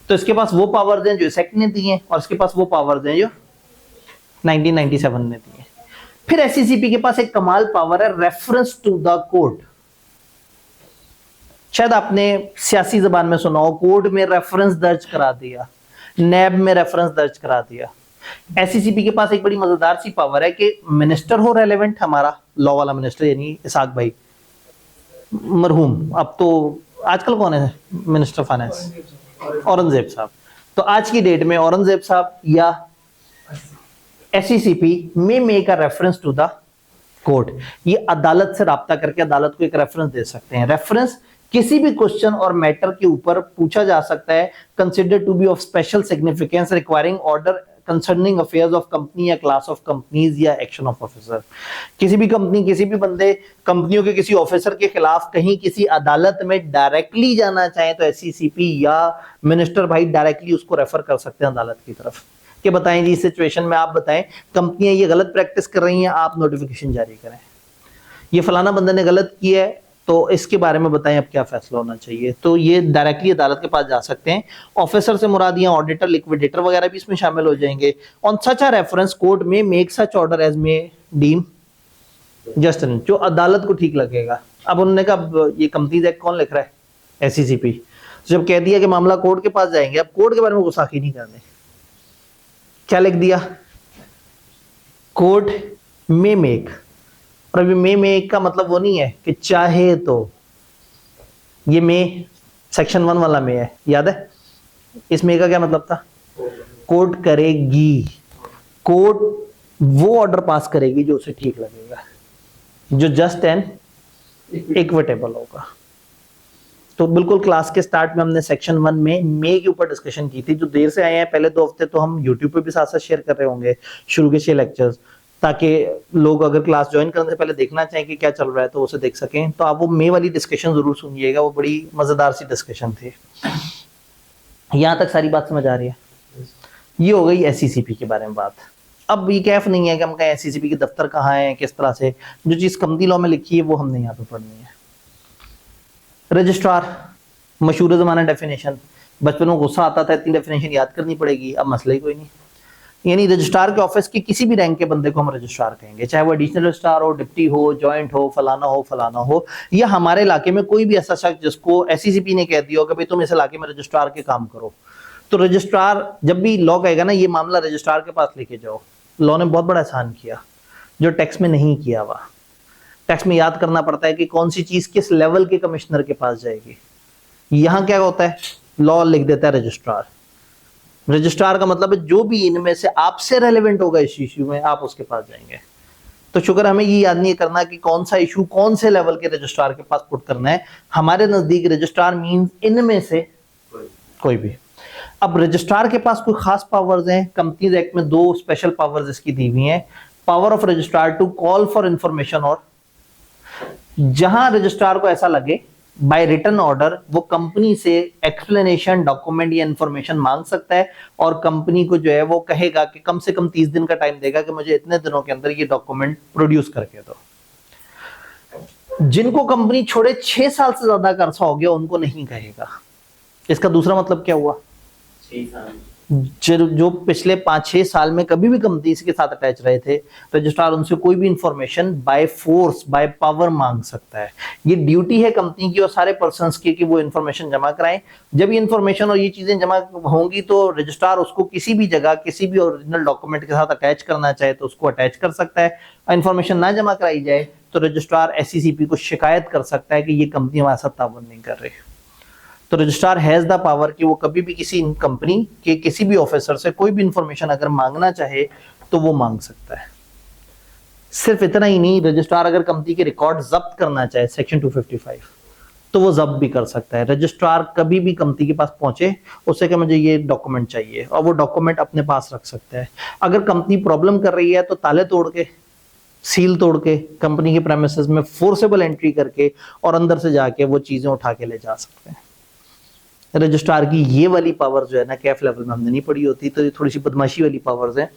तो इसके पास वो पावर्स हैं जो इस एक्ट ने दी हैं, और इसके पास वो पावर्स हैं जो 1997 ने दी हैं। फिर SECP के पास एक कमाल पावर है, रेफरेंस टू द कोर्ट। शायद आपने सियासी जबान में सुना हो, कोर्ट में रेफरेंस दर्ज करा दिया, नैब में रेफरेंस दर्ज करा दिया। SECP के पास एक बड़ी मजेदार सी पावर है कि मिनिस्टर हो रेलेवेंट, हमारा लॉ वाला मिनिस्टर यानी इसाक भाई मरहूम, अब तो आजकल कौन है मिनिस्टर फाइनेंस? औरंगजेब साहब। तो आज की डेट में औरंगजेब साहब या SECP may make a reference to the court, ये अदालत से राब्ता करके अदालत को एक रेफरेंस दे सकते हैं। रेफरेंस किसी भी क्वेश्चन और मैटर के ऊपर पूछा जा सकता है, consider to be of special significance requiring order concerning affairs of company या क्लास ऑफ कंपनीज या एक्शन ऑफ ऑफिसर। किसी भी कंपनी, किसी भी बंदे कंपनियों के किसी ऑफिसर के खिलाफ कहीं किसी अदालत में डायरेक्टली जाना चाहे तो एससीसीपी या मिनिस्टर भाई डायरेक्टली उसको रेफर कर सकते हैं अदालत की तरफ कि बताएं जी इस सिचुएशन में आप बताएं कंपनियां ये गलत प्रैक्टिस कर रही हैं, आप नोटिफिकेशन जारी करें। ये फलाना बंदे ने गलत किया है तो इसके बारे में बताएं अब क्या फैसला होना चाहिए। तो ये डायरेक्टली अदालत के पास जा सकते हैं। ऑफिसर से मुराद यहाँ ऑडिटर, लिक्विडेटर वगैरह भी इसमें शामिल हो जाएंगे। On such a reference court में make such order as may deem just, जो अदालत को ठीक लगेगा। अब उन्होंने कहा ये कंपनीज एक्ट कौन लिख रहा है, एससीसीपी। जब कह दिया कि मामला कोर्ट के पास जाएंगे, अब कोर्ट के बारे में गुस्ताखी नहीं करनी, क्या लिख दिया, कोर्ट में मेक। और अभी मे में का मतलब वो नहीं है कि चाहे तो, ये मे सेक्शन 1 वाला में है, याद है। इस मे का क्या मतलब था, कोर्ट करेगी, कोर्ट वो ऑर्डर पास करेगी जो उसे ठीक लगेगा, जो जस्ट एंड इक्विटेबल होगा। तो बिल्कुल क्लास के स्टार्ट में हमने सेक्शन 1 में मे के ऊपर डिस्कशन की थी। जो देर से आए हैं पहले 2 हफ्ते तो हम यूट्यूब पे भी साथ साथ शेयर कर रहे होंगे शुरू के 6 लेक्चर्स, ताकि लोग अगर क्लास ज्वाइन करने से पहले देखना चाहें कि क्या चल रहा है तो उसे देख सकें। तो आप वो मे वाली डिस्कशन जरूर सुनिएगा, वो बड़ी मजेदार सी डिस्कशन थी। यहां तक सारी बात समझ आ रही है। ये हो गई एससीसीपी के बारे में बात। अब ये कैफ नहीं है कि हम कहें एससीसीपी के दफ्तर कहाँ है, किस तरह से, जो चीज कंपनी लॉ में लिखी है वो हमने यहाँ पे पढ़नी है। रजिस्ट्रार, मशहूर जमाना डेफिनेशन, बचपन में गुस्सा आता था इतनी डेफिनेशन याद करनी पड़ेगी, अब मसला ही कोई नहीं। यानी रजिस्ट्रार के ऑफिस के किसी भी रैंक के बंदे को हम रजिस्ट्रार कहेंगे, चाहे वो एडिशनल रजिस्ट्रार हो, डिप्टी हो, जॉइंट हो, फलाना हो, या हमारे इलाके में कोई भी ऐसा शख्स जिसको एससीसीपी ने कह दिया हो कि भाई तुम इस इलाके में रजिस्ट्रार के काम करो। तो रजिस्ट्रार जब भी लॉ कहेगा ना ये मामला रजिस्ट्रार के पास लेके जाओ, लॉ ने बहुत बड़ा एहसान किया जो टैक्स में नहीं किया हुआ। टैक्स में याद करना पड़ता है कि कौन सी चीज किस लेवल के कमिश्नर के पास जाएगी। यहां क्या होता है, लॉ लिख देता है रजिस्ट्रार। रजिस्ट्रार का मतलब है जो भी इनमें से आपसे रेलेवेंट होगा इस इश्यू में आप उसके पास जाएंगे। तो शुक्र हमें ये याद नहीं करना कि कौन सा इशू कौन से लेवल के रजिस्ट्रार के पास पुट करना है। हमारे नजदीक रजिस्ट्रार मींस इनमें से कोई भी। अब रजिस्ट्रार के पास कोई खास पावर्स हैं, कंपनीज एक्ट में 2 स्पेशल पावर्स इसकी दी हुई हैं। Power of registrar to call for information, और जहां रजिस्ट्रार को ऐसा लगे बाय रिटन ऑर्डर वो कंपनी से एक्सप्लेनेशन, डॉक्यूमेंट या इंफॉर्मेशन मांग सकता है, और कंपनी को जो है वो कहेगा कि कम से कम 30 दिन का टाइम देगा कि मुझे इतने दिनों के अंदर ये डॉक्यूमेंट प्रोड्यूस करके दो। जिनको कंपनी छोड़े 6 साल से ज्यादा का अरसा हो गया उनको नहीं कहेगा। इसका दूसरा मतलब क्या हुआ, जो पिछले 5-6 साल में कभी भी कंपनी के साथ अटैच रहे थे, रजिस्ट्रार उनसे कोई भी information by force, by power मांग सकता है। ये ड्यूटी है कंपनी की और सारे पर्संस की कि वो इंफॉर्मेशन जमा कराएं। जब ये इंफॉर्मेशन और ये चीजें जमा होंगी तो रजिस्ट्रार उसको किसी भी जगह किसी भी ओरिजिनल डॉक्यूमेंट के साथ अटैच करना चाहे तो उसको अटैच कर सकता है। इंफॉर्मेशन ना जमा कराई जाए तो रजिस्ट्रार एससीसीपी को शिकायत कर सकता है कि ये कंपनी हमारे साथ ताउन नहीं कर रही। तो रजिस्ट्रार हैज द पावर कि वो कभी भी किसी कंपनी के किसी भी ऑफिसर से कोई भी इंफॉर्मेशन अगर मांगना चाहे तो वो मांग सकता है। सिर्फ इतना ही नहीं, रजिस्ट्रार अगर कंपनी के रिकॉर्ड जब्त करना चाहे सेक्शन 255 तो वो जब्त भी कर सकता है। रजिस्ट्रार कभी भी कंपनी के पास पहुंचे उससे कि मुझे ये डॉक्यूमेंट चाहिए और वो डॉक्यूमेंट अपने पास रख सकता है। अगर कंपनी प्रॉब्लम कर रही है तो ताले तोड़ के, सील तोड़ के, कंपनी के प्रेमिसेस में फोर्सेबल एंट्री करके और अंदर से जाके वो चीजें उठा के ले जा सकते हैं। रजिस्ट्रार की ये वाली पावर जो है ना कैफ लेवल में हमने नहीं पढ़ी होती, तो ये थोड़ी सी बदमाशी वाली पावर्स हैं।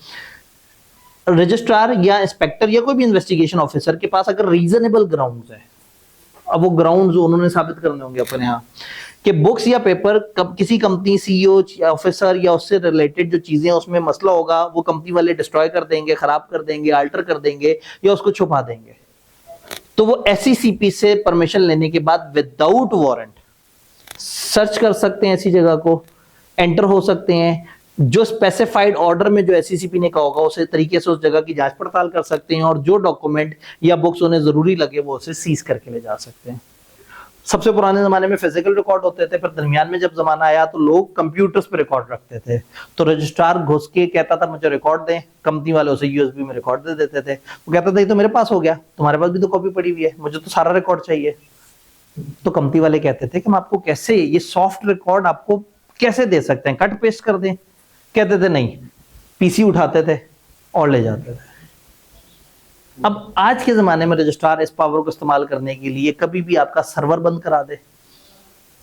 रजिस्ट्रार या इंस्पेक्टर या कोई भी इन्वेस्टिगेशन ऑफिसर के पास अगर रीजनेबल ग्राउंड्स है, अब वो ग्राउंड्स उन्होंने साबित करने होंगे अपने यहाँ कि बुक्स या पेपर किसी कंपनी सीईओ या ऑफिसर या उससे रिलेटेड जो चीजें उसमें मसला होगा वो कंपनी वाले डिस्ट्रॉय कर देंगे, खराब कर देंगे, अल्टर कर देंगे या उसको छुपा देंगे, तो वो एससीसीपी से परमिशन लेने के बाद विदाउट वारंट सर्च कर सकते हैं, ऐसी जगह को एंटर हो सकते हैं। जो स्पेसिफाइड ऑर्डर में जो एससीसीपी ने कहा होगा उसे तरीके से उस जगह की जांच पड़ताल कर सकते हैं और जो डॉक्यूमेंट या बुक्स उन्हें जरूरी लगे वो उसे सीज करके ले जा सकते हैं। सबसे पुराने जमाने में फिजिकल रिकॉर्ड होते थे, फिर दरमियान में जब जमाना आया तो लोग कंप्यूटर्स पे रिकॉर्ड रखते थे। तो रजिस्ट्रार घुस के कहता था मुझे रिकॉर्ड दें, कंपनी वाले उसे यूएसबी में रिकॉर्ड दे देते थे। वो कहता था ये तो मेरे पास हो गया, तुम्हारे पास भी तो कॉपी पड़ी हुई है, मुझे तो सारा रिकॉर्ड चाहिए। तो कंपनी वाले कहते थे कि हम आपको कैसे ये सॉफ्ट रिकॉर्ड आपको कैसे दे सकते हैं, कट पेस्ट कर दें। कहते थे नहीं, पीसी उठाते थे और ले जाते थे। अब आज के जमाने में रजिस्ट्रार इस पावर को इस्तेमाल करने के लिए कभी भी आपका सर्वर बंद करा दे,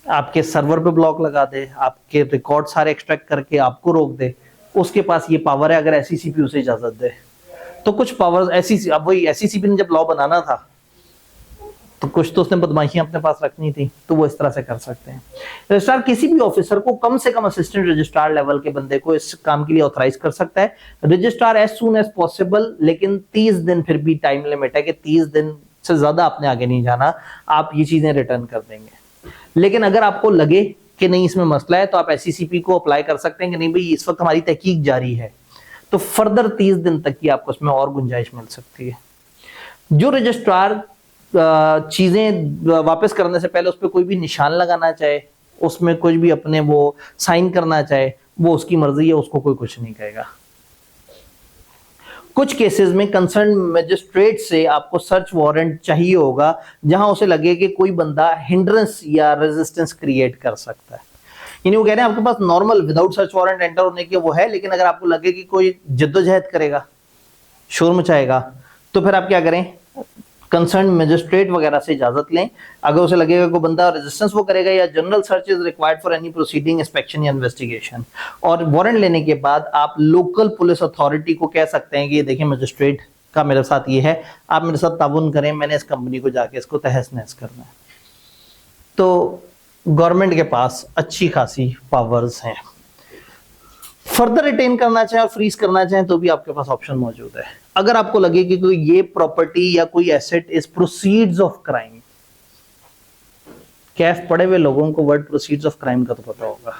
आपके सर्वर पे ब्लॉक लगा दे, आपके रिकॉर्ड सारे एक्सट्रैक्ट करके आपको रोक दे, उसके पास ये पावर है अगर ऐसी सीपीयू से इजाजत दे। तो कुछ पावर्स ऐसी, अब वही ऐसी सीपीयू ने जब लॉ बनाना था तो कुछ तो उसने बदमाशियां अपने पास रखनी थी, तो वो इस तरह से कर सकते हैं। रजिस्ट्रार किसी भी ऑफिसर को कम से कम असिस्टेंट रजिस्ट्रार लेवल के बंदे को इस काम के लिए ऑथराइज कर सकता है। Registrar as soon as possible, लेकिन 30 दिन फिर भी टाइम लिमिट है कि 30 दिन से ज्यादा आपने आगे नहीं जाना, आप ये चीजें रिटर्न कर देंगे। लेकिन अगर आपको लगे कि नहीं इसमें मसला है तो आप एससीसीपी को अप्लाई कर सकते हैं कि नहीं भाई इस वक्त हमारी तहकीक जारी है, तो फर्दर 30 दिन तक की आपको उसमें और गुंजाइश मिल सकती है। जो रजिस्ट्रार चीजें वापस करने से पहले उस पर कोई भी निशान लगाना चाहे, उसमें कुछ भी अपने वो साइन करना चाहे, वो उसकी मर्जी है, उसको कोई कुछ नहीं कहेगा। कुछ केसेस में कंसर्न मजिस्ट्रेट से आपको सर्च वारंट चाहिए होगा जहां उसे लगे कि कोई बंदा हिंड्रेंस या रेजिस्टेंस क्रिएट कर सकता है। यानी वो कह रहे हैं आपके पास normal without search warrant enter होने के वो है, लेकिन अगर आपको लगे कि कोई जद्दोजहद करेगा, शोर मचाएगा, तो फिर आप क्या करें, कंसर्न मजिस्ट्रेट वगैरह से इजाजत लें। अगर उसे लगेगा कोई बंदा रेजिस्टेंस वो करेगा या general search is required for any proceeding, inspection या इन्वेस्टिगेशन, और वारंट लेने के बाद आप लोकल पुलिस अथॉरिटी को कह सकते हैं कि ये देखिए मजिस्ट्रेट का मेरे साथ ये है, आप मेरे साथ ताउन करें, मैंने इस कंपनी को जाके इसको तहस नहस करना है। तो गवर्नमेंट के पास अच्छी खासी पावर्स हैं। फर्दर रिटेन करना चाहे और फ्रीज करना चाहे तो भी आपके पास ऑप्शन मौजूद है। अगर आपको लगे कि कोई ये प्रॉपर्टी या कोई asset is proceeds of crime, Kaif पड़े हुए लोगों को वर्ड प्रोसीड्स ऑफ क्राइम का तो पता होगा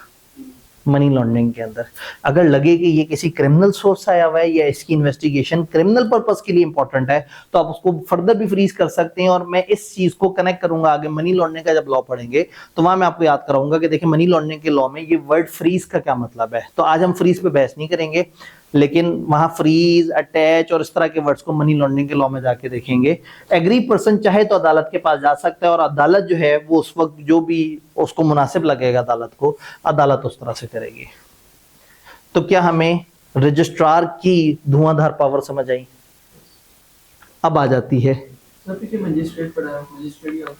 मनी लॉन्ड्रिंग के अंदर। अगर लगे कि ये किसी क्रिमिनल सोर्स से आया हुआ है या इसकी इन्वेस्टिगेशन क्रिमिनल पर्पस के लिए इंपॉर्टेंट है, तो आप उसको फर्दर भी फ्रीज कर सकते हैं। और मैं इस चीज को कनेक्ट करूंगा आगे मनी लॉन्ड्रिंग का जब लॉ पढ़ेंगे तो वहां मैं आपको याद कराऊंगा कि देखिए मनी लॉन्ड्रिंग के लॉ में ये वर्ड फ्रीज का क्या मतलब है। तो आज हम फ्रीज पे बहस नहीं करेंगे, लेकिन वहां फ्रीज, अटैच और इस तरह के वर्ड्स को मनी लॉन्ड्रिंग के लॉ में जाके देखेंगे। एग्री पर्सन चाहे तो अदालत के पास जा सकता है और अदालत जो है वो उस वक्त जो भी उसको मुनासिब लगेगा अदालत को, अदालत उस तरह से करेगी। तो क्या हमें रजिस्ट्रार की धुआंधार पावर समझ आई? अब आ जाती है मजिस्ट्रेट पड़ा है, मजिस्ट्रेट या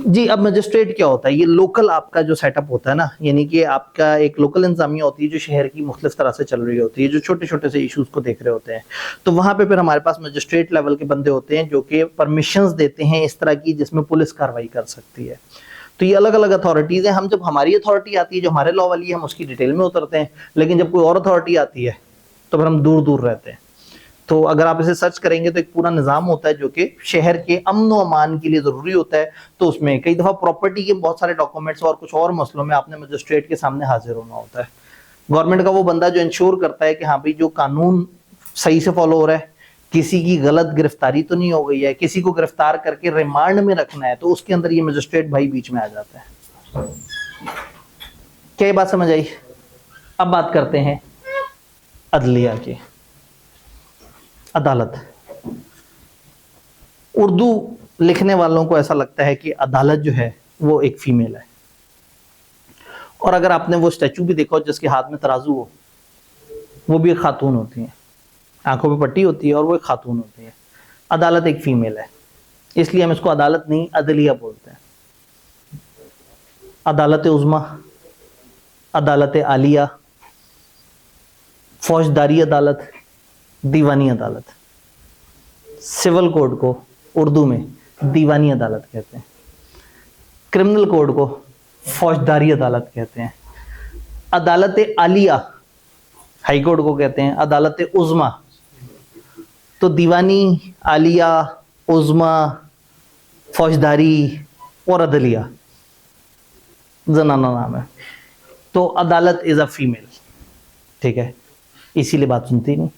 जी। अब मजिस्ट्रेट क्या होता है? ये लोकल आपका जो सेटअप होता है ना, यानी कि आपका एक लोकल इंतजामिया होती है जो शहर की मुख्तलिफ तरह से चल रही होती है, जो छोटे छोटे से इश्यूज को देख रहे होते हैं। तो वहां पे फिर हमारे पास मजिस्ट्रेट लेवल के बंदे होते हैं जो कि परमिशंस देते हैं इस तरह की जिसमें पुलिस कार्रवाई कर सकती है। तो ये अलग अलग अथॉरिटीज हैं। हम जब हमारी अथॉरिटी आती है जो हमारे लॉ वाली है, हम उसकी डिटेल में उतरते हैं, लेकिन जब कोई और अथॉरिटी आती है तो फिर हम दूर दूर रहते हैं। तो अगर आप इसे सर्च करेंगे तो एक पूरा निज़ाम होता है जो कि शहर के अमन व अमान के लिए ज़रूरी होता है। तो उसमें कई दफ़ा प्रॉपर्टी के बहुत सारे डॉक्यूमेंट्स और कुछ और मसलों में आपने मजिस्ट्रेट के सामने हाजिर होना होता है। गवर्नमेंट का वो बंदा जो इंश्योर करता है कि हाँ भाई जो कानून सही से फॉलो हो रहा है, किसी की गलत गिरफ्तारी तो नहीं हो गई है, किसी को गिरफ्तार करके रिमांड में रखना है, तो उसके अंदर ये मजिस्ट्रेट भाई बीच में आ जाता है। क्या ये बात समझ आई? अब बात करते हैं अदलिया की। अदालत, उर्दू लिखने वालों को ऐसा लगता है कि अदालत जो है वो एक फीमेल है, और अगर आपने वो स्टैचू भी देखा हो जिसके हाथ में तराजू हो, वो भी एक खातून होती है, आंखों पे पट्टी होती है और वो एक खातून होती है। अदालत एक फीमेल है, इसलिए हम इसको अदालत नहीं अदलिया बोलते हैं। अदालत उज़्मा, अदालत आलिया, फौजदारी अदालत, दीवानी अदालत। सिविल कोड को उर्दू में दीवानी अदालत कहते हैं, क्रिमिनल कोड को फौजदारी अदालत कहते हैं। अदालत आलिया हाई कोर्ट को कहते हैं, अदालत उज़्मा। तो दीवानी, आलिया, उज़्मा, फौजदारी और अदलिया जनाना नाम है। तो अदालत इज अ फीमेल, ठीक है, इसीलिए बात सुनती नहीं।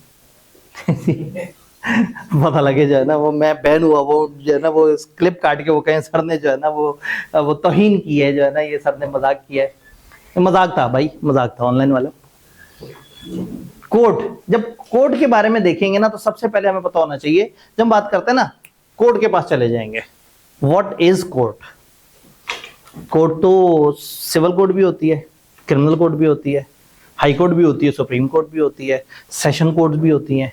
पता लगे जो है ना वो मैं बैन हुआ, वो जो है ना वो क्लिप काट के वो कहें सर ने जो है ना वो तौहीन की है, जो है ना ये सर ने मजाक किया है। ये मजाक था भाई, मजाक था ऑनलाइन वाला। कोड, जब कोड के बारे में देखेंगे ना तो सबसे पहले हमें पता होना चाहिए, जब हम बात करते हैं ना कोड के पास चले जाएंगे। What is code? कोड तो सिविल कोड भी होती है, क्रिमिनल कोड भी होती है, हाई कोर्ट भी होती है, सुप्रीम कोर्ट भी होती है, सेशन कोर्ट भी होती हैं।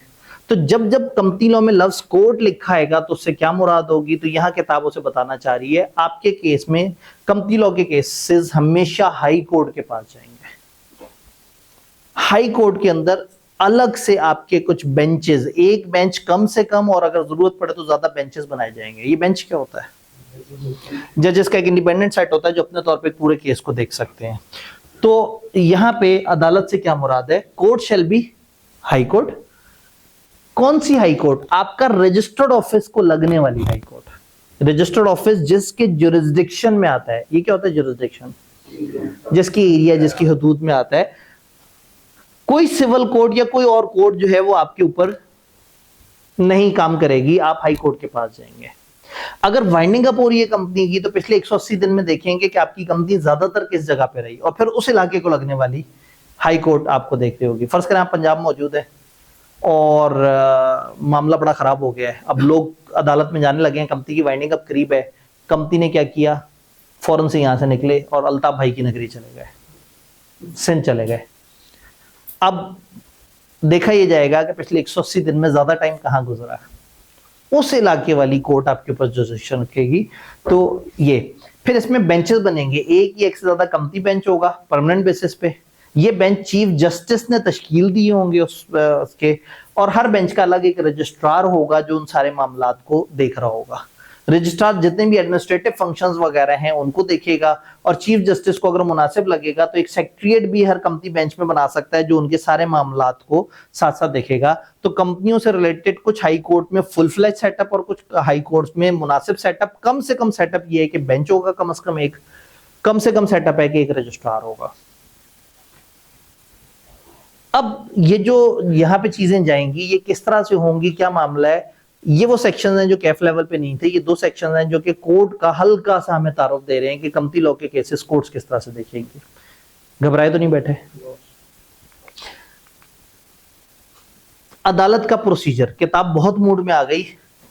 तो जब जब कंपनी लॉ में लफ्ज कोर्ट लिखा आएगा तो उससे क्या मुराद होगी? तो यहाँ किताबों से बताना चाह रही है आपके केस में कंपनी लॉ के केसेस हमेशा हाई कोर्ट के पास जाएंगे। हाई कोर्ट के अंदर अलग से आपके कुछ बेंचेस, एक बेंच कम से कम और अगर जरूरत पड़े तो ज्यादा बेंचेस बनाए जाएंगे। ये बेंच क्या होता है? जजेस का एक इंडिपेंडेंट सेट होता है जो अपने तौर पे पूरे केस को देख सकते हैं। तो यहां पे अदालत से क्या मुराद है? Court shall be high court. कौन सी हाई कोर्ट? आपका रजिस्टर्ड ऑफिस को लगने वाली हाई कोर्ट। रजिस्टर्ड ऑफिस जिसके जुरिस्डिक्शन में आता है। ये क्या होता है जुरिस्डिक्शन? जिसकी एरिया, जिसकी हदूद में आता है। कोई सिविल कोर्ट या कोई और कोर्ट जो है वो आपके ऊपर नहीं काम करेगी, आप हाई कोर्ट के पास जाएंगे। अगर वाइंडिंग अप हो रही है कंपनी की तो पिछले 180 दिन में देखेंगे कि आपकी कंपनी ज्यादातर किस जगह पे रही और फिर उस इलाके को लगने वाली हाई कोर्ट आपको देख रही होगी। फर्ज करें आप पंजाब में मौजूद है और मामला बड़ा खराब हो गया है, अब लोग अदालत में जाने लगे हैं, कंपनी की वाइंडिंग अप करीब है। कंपनी ने क्या किया? फौरन से यहां से निकले और अल्ताफ भाई की नगरी चले गए, सिंध चले गए। अब देखा यह जाएगा कि पिछले 180 दिन में ज्यादा टाइम कहां गुजरा है, उस इलाके वाली कोर्ट आपके ऊपर जुरिस्डिक्शन रखेगी। तो ये फिर इसमें बेंचेस बनेंगे, एक या एक से ज्यादा कंपनी बेंच होगा परमानेंट बेसिस पे। ये बेंच चीफ जस्टिस ने तश्कील दिए होंगे उसके, और हर बेंच का अलग एक रजिस्ट्रार होगा जो उन सारे मामलात को देख रहा होगा। रजिस्ट्रार जितने भी एडमिनिस्ट्रेटिव फंक्शंस वगैरह हैं उनको देखेगा, और चीफ जस्टिस को अगर मुनासिब लगेगा तो एक सेक्रेटरीट भी हर कंपनी बेंच में बना सकता है जो उनके सारे मामलात को साथ साथ देखेगा। तो कंपनियों से रिलेटेड कुछ हाई कोर्ट में फुल फ्लैज सेटअप और कुछ हाई कोर्ट में मुनासिब सेटअप। कम से कम सेटअप ये है कि बेंच होगा कम से कम एक, कम से कम सेटअप है कि एक रजिस्ट्रार होगा। अब ये जो यहाँ पे चीजें जाएंगी ये किस तरह से होंगी, क्या मामला है, ये वो सेक्शंस हैं जो कैफ लेवल पे नहीं थे। ये दो सेक्शंस हैं जो कि कोर्ट का हल्का सा हमें तारुफ दे रहे हैं कि कंपनी लॉ के केसेस कोर्ट्स किस तरह से देखेंगे। घबराए तो नहीं बैठे? अदालत का प्रोसीजर, किताब बहुत मूड में आ गई।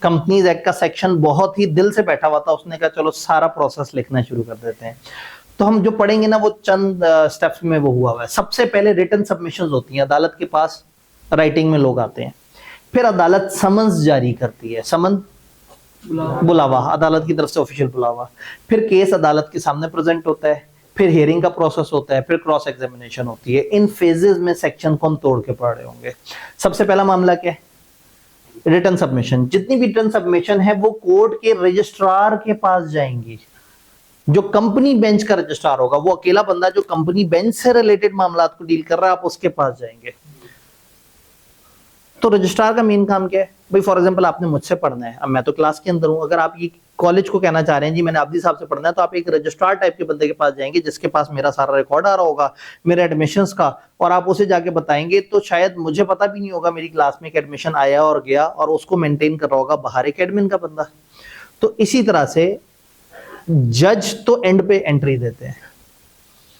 कंपनीज एक्ट का सेक्शन बहुत ही दिल से बैठा हुआ था, उसने कहा चलो सारा प्रोसेस लिखना शुरू कर देते हैं। तो हम जो पढ़ेंगे ना वो चंद स्टेप्स में वो हुआ है। सबसे पहले रिटन सबमिशंस होती हैं, अदालत के पास राइटिंग में लोग आते हैं। फिर अदालत समन्स जारी करती है, समन बुलावा, अदालत की तरफ से ऑफिशियल बुलावा। फिर केस अदालत के सामने प्रेजेंट होता है, फिर हियरिंग का प्रोसेस होता है, फिर क्रॉस एग्जामिनेशन होती है। इन फेजेस में सेक्शन को हम तोड़ के पढ़ रहे होंगे। सबसे पहला मामला क्या है? Written submission. जितनी भी रिटन सबमिशन है वो कोर्ट के रजिस्ट्रार के पास जाएंगी। जो कंपनी बेंच का रजिस्ट्रार होगा, वो अकेला बंदा जो कंपनी बेंच से रिलेटेड मामलात को डील कर रहा है, आप उसके पास जाएंगे। तो रजिस्ट्रार का मेन काम क्या है भाई? फॉर एग्जांपल आपने मुझसे पढ़ना है, अब मैं तो क्लास के अंदर हूं, अगर आप ये कॉलेज को कहना चाह रहे हैं जी मैंने आब्दी साहब से पढ़ना है, तो आप एक रजिस्ट्रार टाइप के बंदे के पास जाएंगे जिसके पास मेरा सारा रिकॉर्ड आ रहा होगा मेरे एडमिशंस का, और आप उसे जाके बताएंगे। तो शायद मुझे पता भी नहीं होगा मेरी क्लास में एक एडमिशन आया और गया, और उसको मेंटेन कर रहा होगा बाहर एक एडमिन का बंदा। तो इसी तरह से जज तो एंड पे एंट्री देते हैं।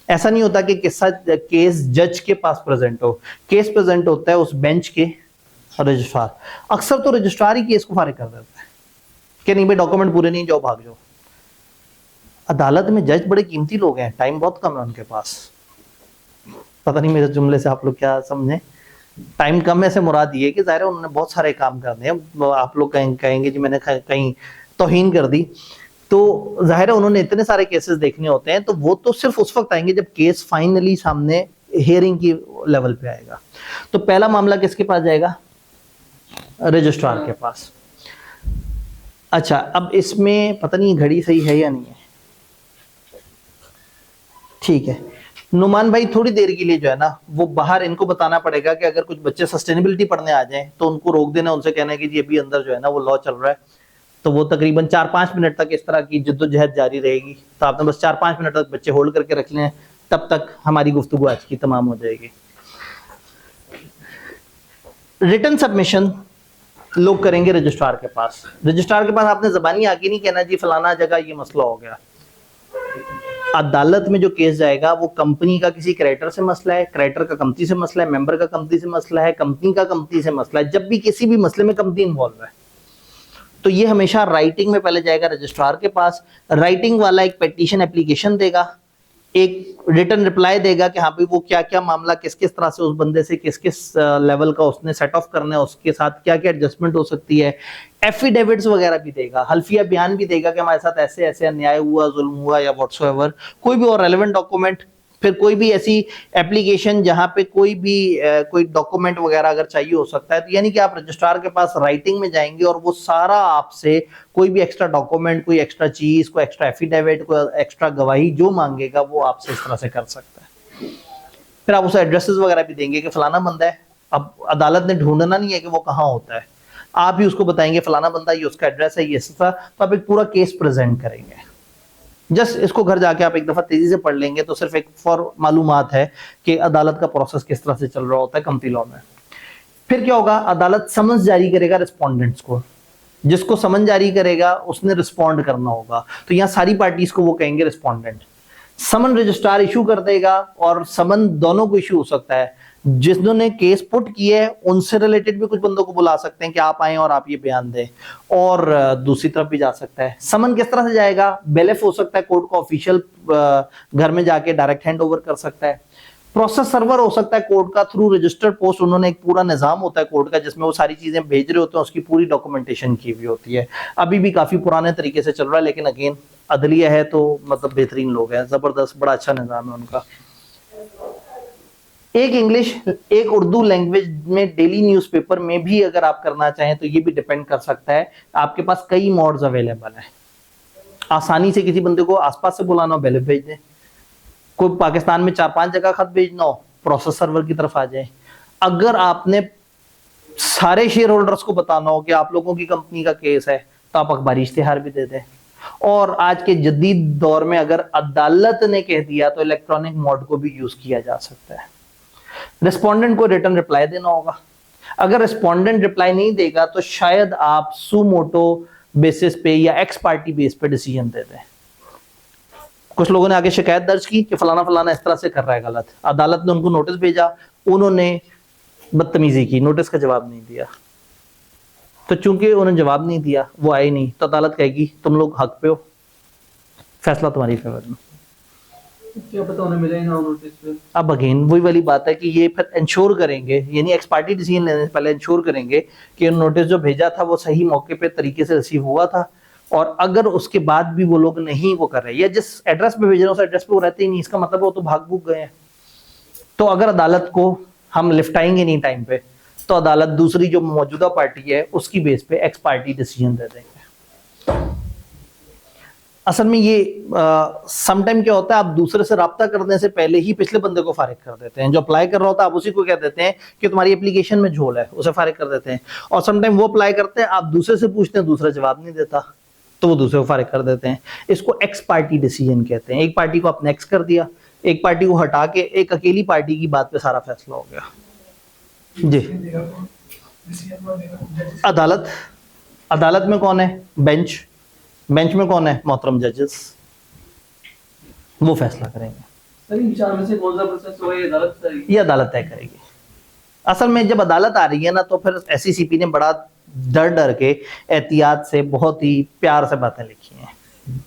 ऐसा नहीं होता कि केस जज के पास प्रेजेंट हो, केस प्रेजेंट होता है उस बेंच के रजिस्ट्रार। अक्सर तो रजिस्ट्रार ही केस को फारिग कर देता है कि नहीं भाई डॉक्यूमेंट पूरे नहीं, जाओ भाग जाओ। अदालत में जज बड़े कीमती लोग हैं, टाइम बहुत कम है उनके पास। पता नहीं मेरे जुमले से आप लोग क्या समझे। टाइम कम है से मुराद ये कि जाहिर है उन्होंने बहुत सारे काम करने हैं। आप लोग कहेंगे जी मैंने कहीं तौहीन कर दी, तो जाहिर है उन्होंने इतने सारे केसेस देखने होते हैं, तो वो तो सिर्फ उस वक्त आएंगे जब केस फाइनली सामने हियरिंग की लेवल पे आएगा। तो पहला मामला किसके पास जाएगा? रजिस्ट्रार के पास। अच्छा, अब इसमें पता नहीं घड़ी सही है या नहीं है, ठीक है। नुमान भाई थोड़ी देर के लिए जो है ना वो बाहर, इनको बताना पड़ेगा कि अगर कुछ बच्चे सस्टेनेबिलिटी पढ़ने आ जाएं तो उनको रोक देना, उनसे कहना है कि जी अभी अंदर जो है ना वो लॉ चल रहा है। तो वो तकरीबन 4-5 मिनट तक इस तरह की जद्दोजहद जारी रहेगी। तो आपने बस 4-5 मिनट तक बच्चे होल्ड करके रख लें, तब तक हमारी गुफ्तगू आज की तमाम हो जाएगी। रिटन सबमिशन लोग करेंगे रजिस्ट्रार के पास। रजिस्ट्रार के पास आपने जबानी आके नहीं कहना जी फलाना जगह ये मसला हो गया। अदालत में जो केस जाएगा वो कंपनी का किसी क्रेडिटर से मसला है, क्रेडिटर का कंपनी से मसला है, मेंबर का कंपनी से मसला है, कंपनी का कंपनी से मसला है। जब भी किसी भी मसले में कंपनी इन्वॉल्व है तो ये हमेशा राइटिंग में पहले जाएगा रजिस्ट्रार के पास। राइटिंग वाला एक पिटीशन एप्लीकेशन देगा, एक रिटर्न रिप्लाई देगा कि हाँ भाई वो क्या क्या मामला किस किस तरह से उस बंदे से किस किस लेवल का उसने सेट ऑफ करना है, उसके साथ क्या क्या एडजस्टमेंट हो सकती है। एफिडेविट्स वगैरह भी देगा, हल्फिया बयान भी देगा कि हमारे साथ ऐसे ऐसे अन्याय हुआ, जुल्म हुआ या व्हाटसोएवर, कोई भी और रेलेवेंट डॉक्यूमेंट। फिर कोई भी ऐसी एप्लीकेशन जहां पे कोई भी कोई डॉक्यूमेंट वगैरह अगर चाहिए हो सकता है, तो यानी कि आप रजिस्ट्रार के पास राइटिंग में जाएंगे और वो सारा आपसे कोई भी एक्स्ट्रा डॉक्यूमेंट, कोई एक्स्ट्रा चीज, कोई एक्स्ट्रा एफिडेविट, कोई एक्स्ट्रा गवाही जो मांगेगा वो आपसे इस तरह से कर सकता है। फिर आप उसे एड्रेसेस वगैरह भी देंगे कि फलाना बंदा है। अब अदालत ने ढूंढना नहीं है कि वो कहाँ होता है, आप ही उसको बताएंगे फलाना बंदा, ये उसका एड्रेस है, ये ऐसा। तो आप एक पूरा केस प्रेजेंट करेंगे। जस्ट इसको घर जाके आप एक दफा तेजी से पढ़ लेंगे तो सिर्फ एक फॉर मालूमात है कि अदालत का प्रोसेस किस तरह से चल रहा होता है कंपनी लॉ में। फिर क्या होगा, अदालत समन्स जारी करेगा रिस्पोंडेंट्स को। जिसको समन जारी करेगा उसने रिस्पॉन्ड करना होगा, तो यहाँ सारी पार्टीज को वो कहेंगे रिस्पोंडेंट। समन रजिस्ट्रार इशू कर देगा और समन दोनों को इशू हो सकता है। जिन्होंने केस पुट किया है उनसे रिलेटेड भी कुछ बंदों को बुला सकते हैं कि आप आए और आप ये बयान दें, और दूसरी तरफ भी जा सकता है। समन किस तरह से जाएगा, बेलेफ हो सकता है, कोर्ट का ऑफिशियल घर में जाके डायरेक्ट हैंड ओवर कर सकता है। प्रोसेस सर्वर हो सकता है कोर्ट का, थ्रू रजिस्टर्ड पोस्ट। उन्होंने एक पूरा निजाम होता है कोर्ट का जिसमें वो सारी चीजें भेज रहे होते हैं, उसकी पूरी डॉक्यूमेंटेशन की हुई होती है। अभी भी काफी पुराने तरीके से चल रहा है, लेकिन अगेन अदलिया है तो मतलब बेहतरीन लोग हैं, जबरदस्त, बड़ा अच्छा निजाम है उनका। एक इंग्लिश एक उर्दू लैंग्वेज में डेली न्यूज़पेपर में भी अगर आप करना चाहें तो ये भी डिपेंड कर सकता है। आपके पास कई मोड्स अवेलेबल हैं। आसानी से किसी बंदे को आसपास से बुलाना हो, बेलिफ भेज दें। कोई पाकिस्तान में 4-5 जगह खत भेजना हो, प्रोसेस सर्वर की तरफ आ जाए। अगर आपने सारे शेयर होल्डर्स को बताना हो कि आप लोगों की कंपनी का केस है तो आप अखबारी इश्तिहार भी दे दें। और आज के जदीद दौर में अगर अदालत ने कह दिया तो इलेक्ट्रॉनिक मोड को भी यूज किया जा सकता है। रिस्पोंडेंट को रिटर्न रिप्लाई देना होगा। अगर रिस्पोंडेंट रिप्लाई नहीं देगा तो शायद आप सुमोटो बेसिस पे या एक्स पार्टी बेस पे डिसीजन दे दें। कुछ लोगों ने आगे शिकायत दर्ज की कि फलाना फलाना इस तरह से कर रहा है गलत। अदालत ने उनको नोटिस भेजा, उन्होंने बदतमीजी की, नोटिस का जवाब नहीं दिया। तो चूंकि उन्होंने जवाब नहीं दिया, वो आए नहीं, तो अदालत कहेगी तुम लोग हक पे हो, फैसला तुम्हारी फेवर में। क्या पता उन्हें मिले ना नोटिस पे। अब अगेन वही वाली बात है कि ये फिर इंश्योर करेंगे, यानी एक्स पार्टी डिसीजन लेने से पहले इंश्योर करेंगे कि नोटिस जो भेजा था वो सही मौके पे तरीके से रिसीव हुआ था। और अगर उसके बाद भी वो लोग नहीं वो कर रहे, या जिस एड्रेस पे भेज रहे हैं उस एड्रेस पे वो रहते ही नहीं, इसका मतलब वो तो भाग भूग गए हैं। तो अगर अदालत को हम लिफ्टाएंगे नहीं टाइम पे, तो अदालत दूसरी जो मौजूदा पार्टी है उसकी बेस पे एक्स पार्टी डिसीजन दे देंगे। असल में ये समटाइम क्या होता है, आप दूसरे से राब्ता करने से पहले ही पिछले बंदे को फारिग कर देते हैं। जो अप्लाई कर रहा होता है आप उसी को कह देते हैं कि तुम्हारी एप्लीकेशन में झोल है, उसे फारिग कर देते हैं। और समटाइम वो अप्लाई करते हैं, आप दूसरे से पूछते हैं, दूसरा जवाब नहीं देता तो वो दूसरे को फारिग कर देते हैं। इसको एक्स पार्टी डिसीजन कहते हैं। एक पार्टी को आपने एक्स कर दिया, एक पार्टी को हटा के एक अकेली पार्टी की बात पे सारा फैसला हो गया। जी, अदालत, अदालत में कौन है, बेंच, बेंच में कौन है, मोहतरम जजेस, वो फैसला करेंगे। सर इन चार में से कौन सा प्रोसेस होगा ये अदालत करेगी? ये अदालत तय करेगी। असल में जब अदालत आ रही है ना तो फिर एससीसीपी ने बड़ा डर डर के एहतियात से बहुत ही प्यार से बातें लिखी हैं।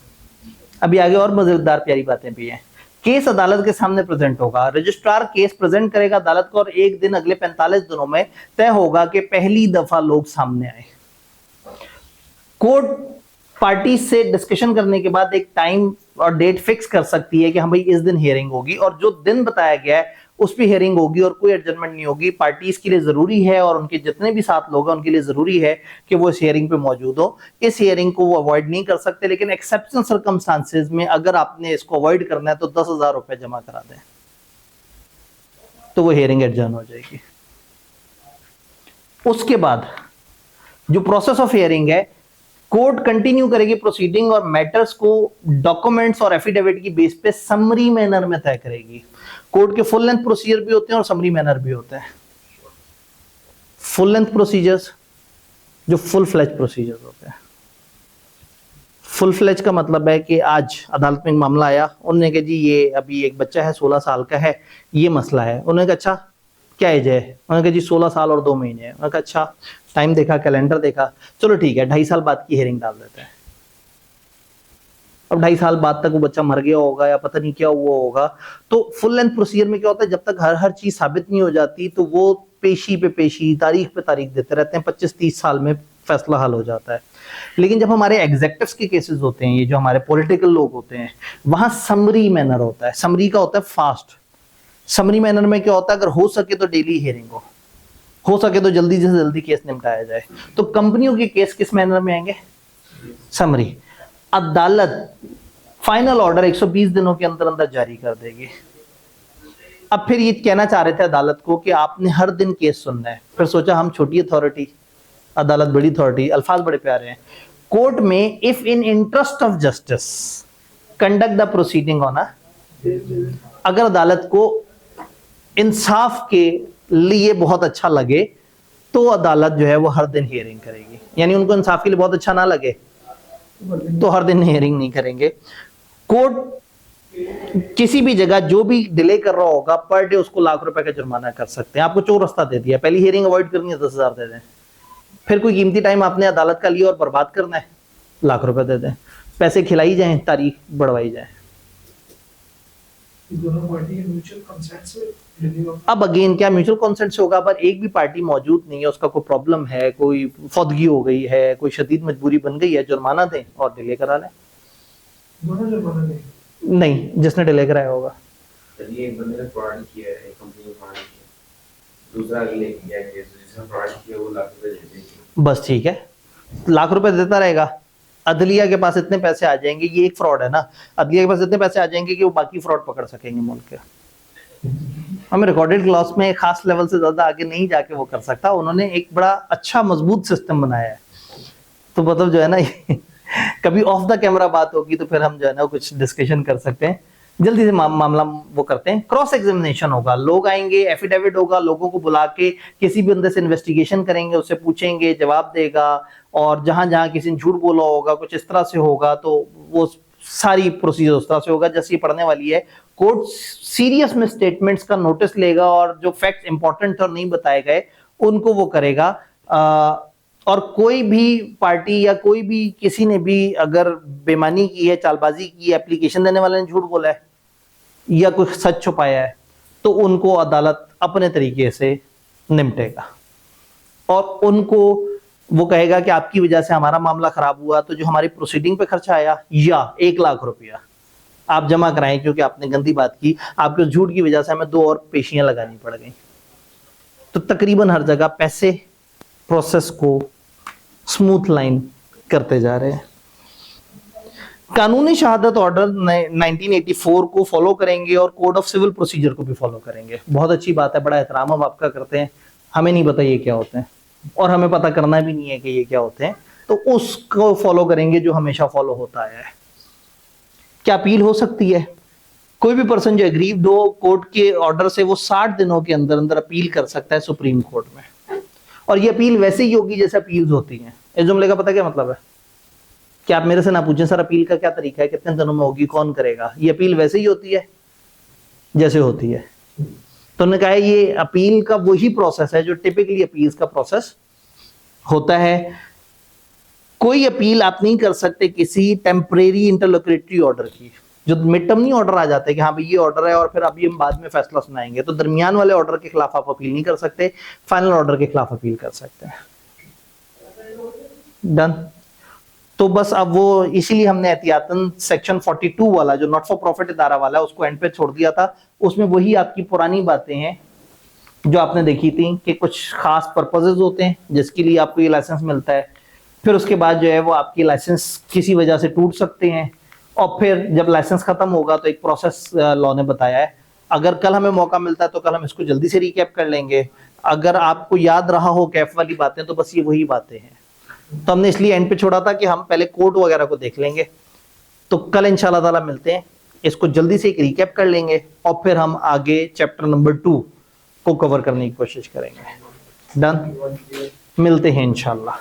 अभी आगे और मजेदार प्यारी बातें भी हैं। केस अदालत के सामने प्रेजेंट होगा, रजिस्ट्रार केस प्रेजेंट करेगा अदालत को, और एक दिन अगले 45 दिनों में तय होगा कि पहली दफा लोग सामने आए। कोर्ट पार्टी से डिस्कशन करने के बाद एक टाइम और डेट फिक्स कर सकती है कि हाँ भाई इस दिन हियरिंग होगी, और जो दिन बताया गया है उस पर हियरिंग होगी और कोई एडजमेंट नहीं होगी। पार्टीज के लिए जरूरी है और उनके जितने भी साथ लोग हैं उनके लिए जरूरी है कि वो इस हियरिंग पे मौजूद हो। इस हियरिंग को वो अवॉइड नहीं कर सकते, लेकिन एक्सेप्शनल सर्कमस्टांसेस में अगर आपने इसको अवॉइड करना है तो 10,000 रुपए जमा करा दें तो वो हियरिंग एडजर्न हो जाएगी। उसके बाद जो प्रोसेस ऑफ हियरिंग है, कोर्ट कंटिन्यू करेगी प्रोसीडिंग और मैटर्स को डॉक्यूमेंट्स और एफिडेविट की बेस पे समरी मैनर में तय करेगी। कोर्ट के फुल लेंथ प्रोसीजर भी होते हैं और समरी मैनर भी होते हैं। फुल लेंथ प्रोसीजर्स जो फुल फ्लेज प्रोसीजर होते हैं। फुल फ्लेज का मतलब है कि आज अदालत में एक मामला आया, उन्होंने कहा जी ये अभी एक बच्चा है 16 साल का है, ये मसला है। उन्होंने कहा अच्छा क्या एज है? उन्होंने कहा जी 16 साल और 2 महीने है। उन्होंने कहा अच्छा, टाइम देखा, कैलेंडर देखा, चलो ठीक है 2.5 साल बाद की हेयरिंग डाल देते हैं। अब 2.5 साल बाद तक वो बच्चा मर गया होगा या पता नहीं क्या हुआ होगा। तो फुल लेंथ प्रोसीजर में क्या होता है, जब तक हर चीज साबित नहीं हो जाती तो वो पेशी पे पेशी, तारीख पे तारीख देते रहते हैं, 25-30 साल में फैसला हल हो जाता है। लेकिन जब हमारे एग्जेक्टिव्स के केसेस होते हैं, ये जो हमारे पॉलिटिकल लोग होते हैं, वहां समरी मैनर होता है। समरी का होता है फास्ट। समरी मैनर में क्या होता है, अगर हो सके तो डेली हियरिंग हो सके तो जल्दी से जल्दी केस निपटाया जाए। तो कंपनियों के केस किस मैनर में आएंगे? समरी। अदालत फाइनल ऑर्डर 120 दिनों के अंदर अंदर जारी कर देगी। अब फिर ये कहना चाह रहे थे अदालत को कि आपने हर दिन केस सुनना है। फिर सोचा हम छोटी अथॉरिटी, अदालत बड़ी अथॉरिटी, अल्फाज बड़े प्यारे हैं। कोर्ट में if in interest of justice conduct the proceeding on a, अगर अदालत को इंसाफ के लिए बहुत अच्छा लगे तो अदालत जो है वो हर दिन हियरिंग करेगी। यानी उनको इंसाफ के लिए बहुत अच्छा ना लगे तो हर दिन हियरिंग नहीं करेंगे। कोर्ट किसी भी जगह जो भी डिले कर रहा होगा पर डे उसको लाख रुपए का जुर्माना कर सकते हैं। आपको 4 रास्ता दे दिया, पहली हियरिंग अवॉइड करनी है 10,000 दे दें, फिर कोई कीमती टाइम आपने अदालत का लिया और बर्बाद करना है, लाख रुपए दे दें, पैसे खिलाई जाएं, तारीख बढ़वाई जाए। दोनों पार्टी के म्यूचुअल कंसेंट से रिव्यू ऑफ अब अगेन क्या म्यूचुअल कंसेंट से होगा, पर एक भी पार्टी मौजूद नहीं है, उसका कोई प्रॉब्लम है, कोई फौदगी हो गई है, कोई शदीद मजबूरी बन गई है, जुर्माना दें और डिले करा लें। दोनों जुर्माना दें। नहीं, जिसने डिले कराया होगा। चलिए एक बंदे ने फ्रॉड किया है, एक कंपनी ने फ्रॉड किया, दूसरा ले किया केस, जिसने फ्रॉड किया वो लाख रुपए दे देंगे। बस ठीक है, लाख रुपए देता रहेगा। अदलिया के पास इतने पैसे आ जाएंगे, ये एक फ्रॉड है ना, अदलिया के पास इतने पैसे आ जाएंगे कि वो बाकी फ्रॉड पकड़ सकेंगे मुल्क के। हमें रिकॉर्डेड क्लॉज में एक खास लेवल से ज्यादा आगे नहीं जाके वो कर सकता। उन्होंने एक बड़ा अच्छा मजबूत सिस्टम बनाया है। तो मतलब जो है ना कभी ऑफ द कैमरा बात होगी तो फिर हम जो है ना कुछ डिस्कशन कर सकते हैं। जल्दी से मामला वो करते हैं। क्रॉस एग्जामिनेशन होगा, लोग आएंगे, एफिडेविट होगा, लोगों को बुला के किसी भी बंदे से इन्वेस्टिगेशन करेंगे, उससे पूछेंगे, जवाब देगा, और जहां जहां किसी ने झूठ बोला होगा, कुछ इस तरह से होगा, तो वो सारी प्रोसीजर उस तरह से होगा जैसे ये पढ़ने वाली है। कोर्ट सीरियस में स्टेटमेंट्स का नोटिस लेगा और जो फैक्ट्स इंपॉर्टेंट और नहीं बताए गए उनको वो करेगा। और कोई भी पार्टी या कोई भी किसी ने भी अगर बेईमानी की है, चालबाजी की है, एप्लीकेशन देने वाले ने झूठ बोला है या कोई सच छुपाया है, तो उनको अदालत अपने तरीके से निपटेगा और उनको वो कहेगा कि आपकी वजह से हमारा मामला खराब हुआ, तो जो हमारी प्रोसीडिंग पे खर्चा आया या 1 लाख रुपया आप जमा कराएं क्योंकि आपने गंदी बात की, आपके झूठ की वजह से हमें 2 और पेशियां लगानी पड़ गई। तो तकरीबन हर जगह पैसे प्रोसेस को स्मूथ लाइन करते जा रहे हैं। कानूनी शहादत ऑर्डर 1984 को फॉलो करेंगे और कोड ऑफ सिविल प्रोसीजर को भी फॉलो करेंगे। बहुत अच्छी बात है, बड़ा एहतराम हम आपका करते हैं। हमें नहीं पता ये क्या होते हैं और हमें पता करना भी नहीं है कि ये क्या होते हैं, तो उसको फॉलो करेंगे जो हमेशा फॉलो होता आया है। क्या अपील हो सकती है? कोई भी पर्सन जो एग्रीव्ड हो कोर्ट के ऑर्डर से, वो 60 दिनों के अंदर अंदर अपील कर सकता है सुप्रीम कोर्ट में। और ये अपील वैसे ही होगी जैसे अपील्स होती हैं। इस जुमले का पता क्या मतलब है? कि आप मेरे से ना पूछें सर अपील का क्या तरीका है, कितने दिनों में होगी, कौन करेगा। ये अपील वैसे ही होती है जैसे होती है। तो उन्होंने कहा ये अपील का वही प्रोसेस है जो टिपिकली अपील्स का प्रोसेस होता है। कोई अपील आप नहीं कर सकते किसी टेम्परेरी इंटरलोक्यूटरी ऑर्डर की। जो मिड टर्म नहीं ऑर्डर आ जाते कि हाँ भाई ये ऑर्डर है और फिर अभी हम बाद में फैसला सुनाएंगे, तो दरमियान वाले ऑर्डर के खिलाफ आप अपील नहीं कर सकते, फाइनल ऑर्डर के खिलाफ अपील कर सकते हैं। डन। तो बस अब वो इसीलिए हमने एहतियातन सेक्शन 42 वाला जो नॉट फॉर प्रॉफिट इदारा वाला है उसको एंड पे छोड़ दिया था। उसमें वही आपकी पुरानी बातें हैं जो आपने देखी थी कि कुछ खास पर्पसेस होते हैं जिसके लिए आपको ये लाइसेंस मिलता है। फिर उसके बाद जो है वो आपकी लाइसेंस किसी वजह से टूट सकते हैं और फिर जब लाइसेंस खत्म होगा तो एक प्रोसेस लॉ ने बताया है। अगर कल हमें मौका मिलता है तो कल हम इसको जल्दी से रिकैप कर लेंगे। अगर आपको याद रहा हो कैफ वाली बातें तो बस ये वही बातें हैं। तो हमने इसलिए एंड पे छोड़ा था कि हम पहले कोड वगैरह को देख लेंगे। तो कल इंशाल्लाह ताला मिलते हैं, इसको जल्दी से एक रिकैप कर लेंगे और फिर हम आगे चैप्टर नंबर 2 को कवर करने की कोशिश करेंगे। डन। मिलते हैं इंशाल्लाह।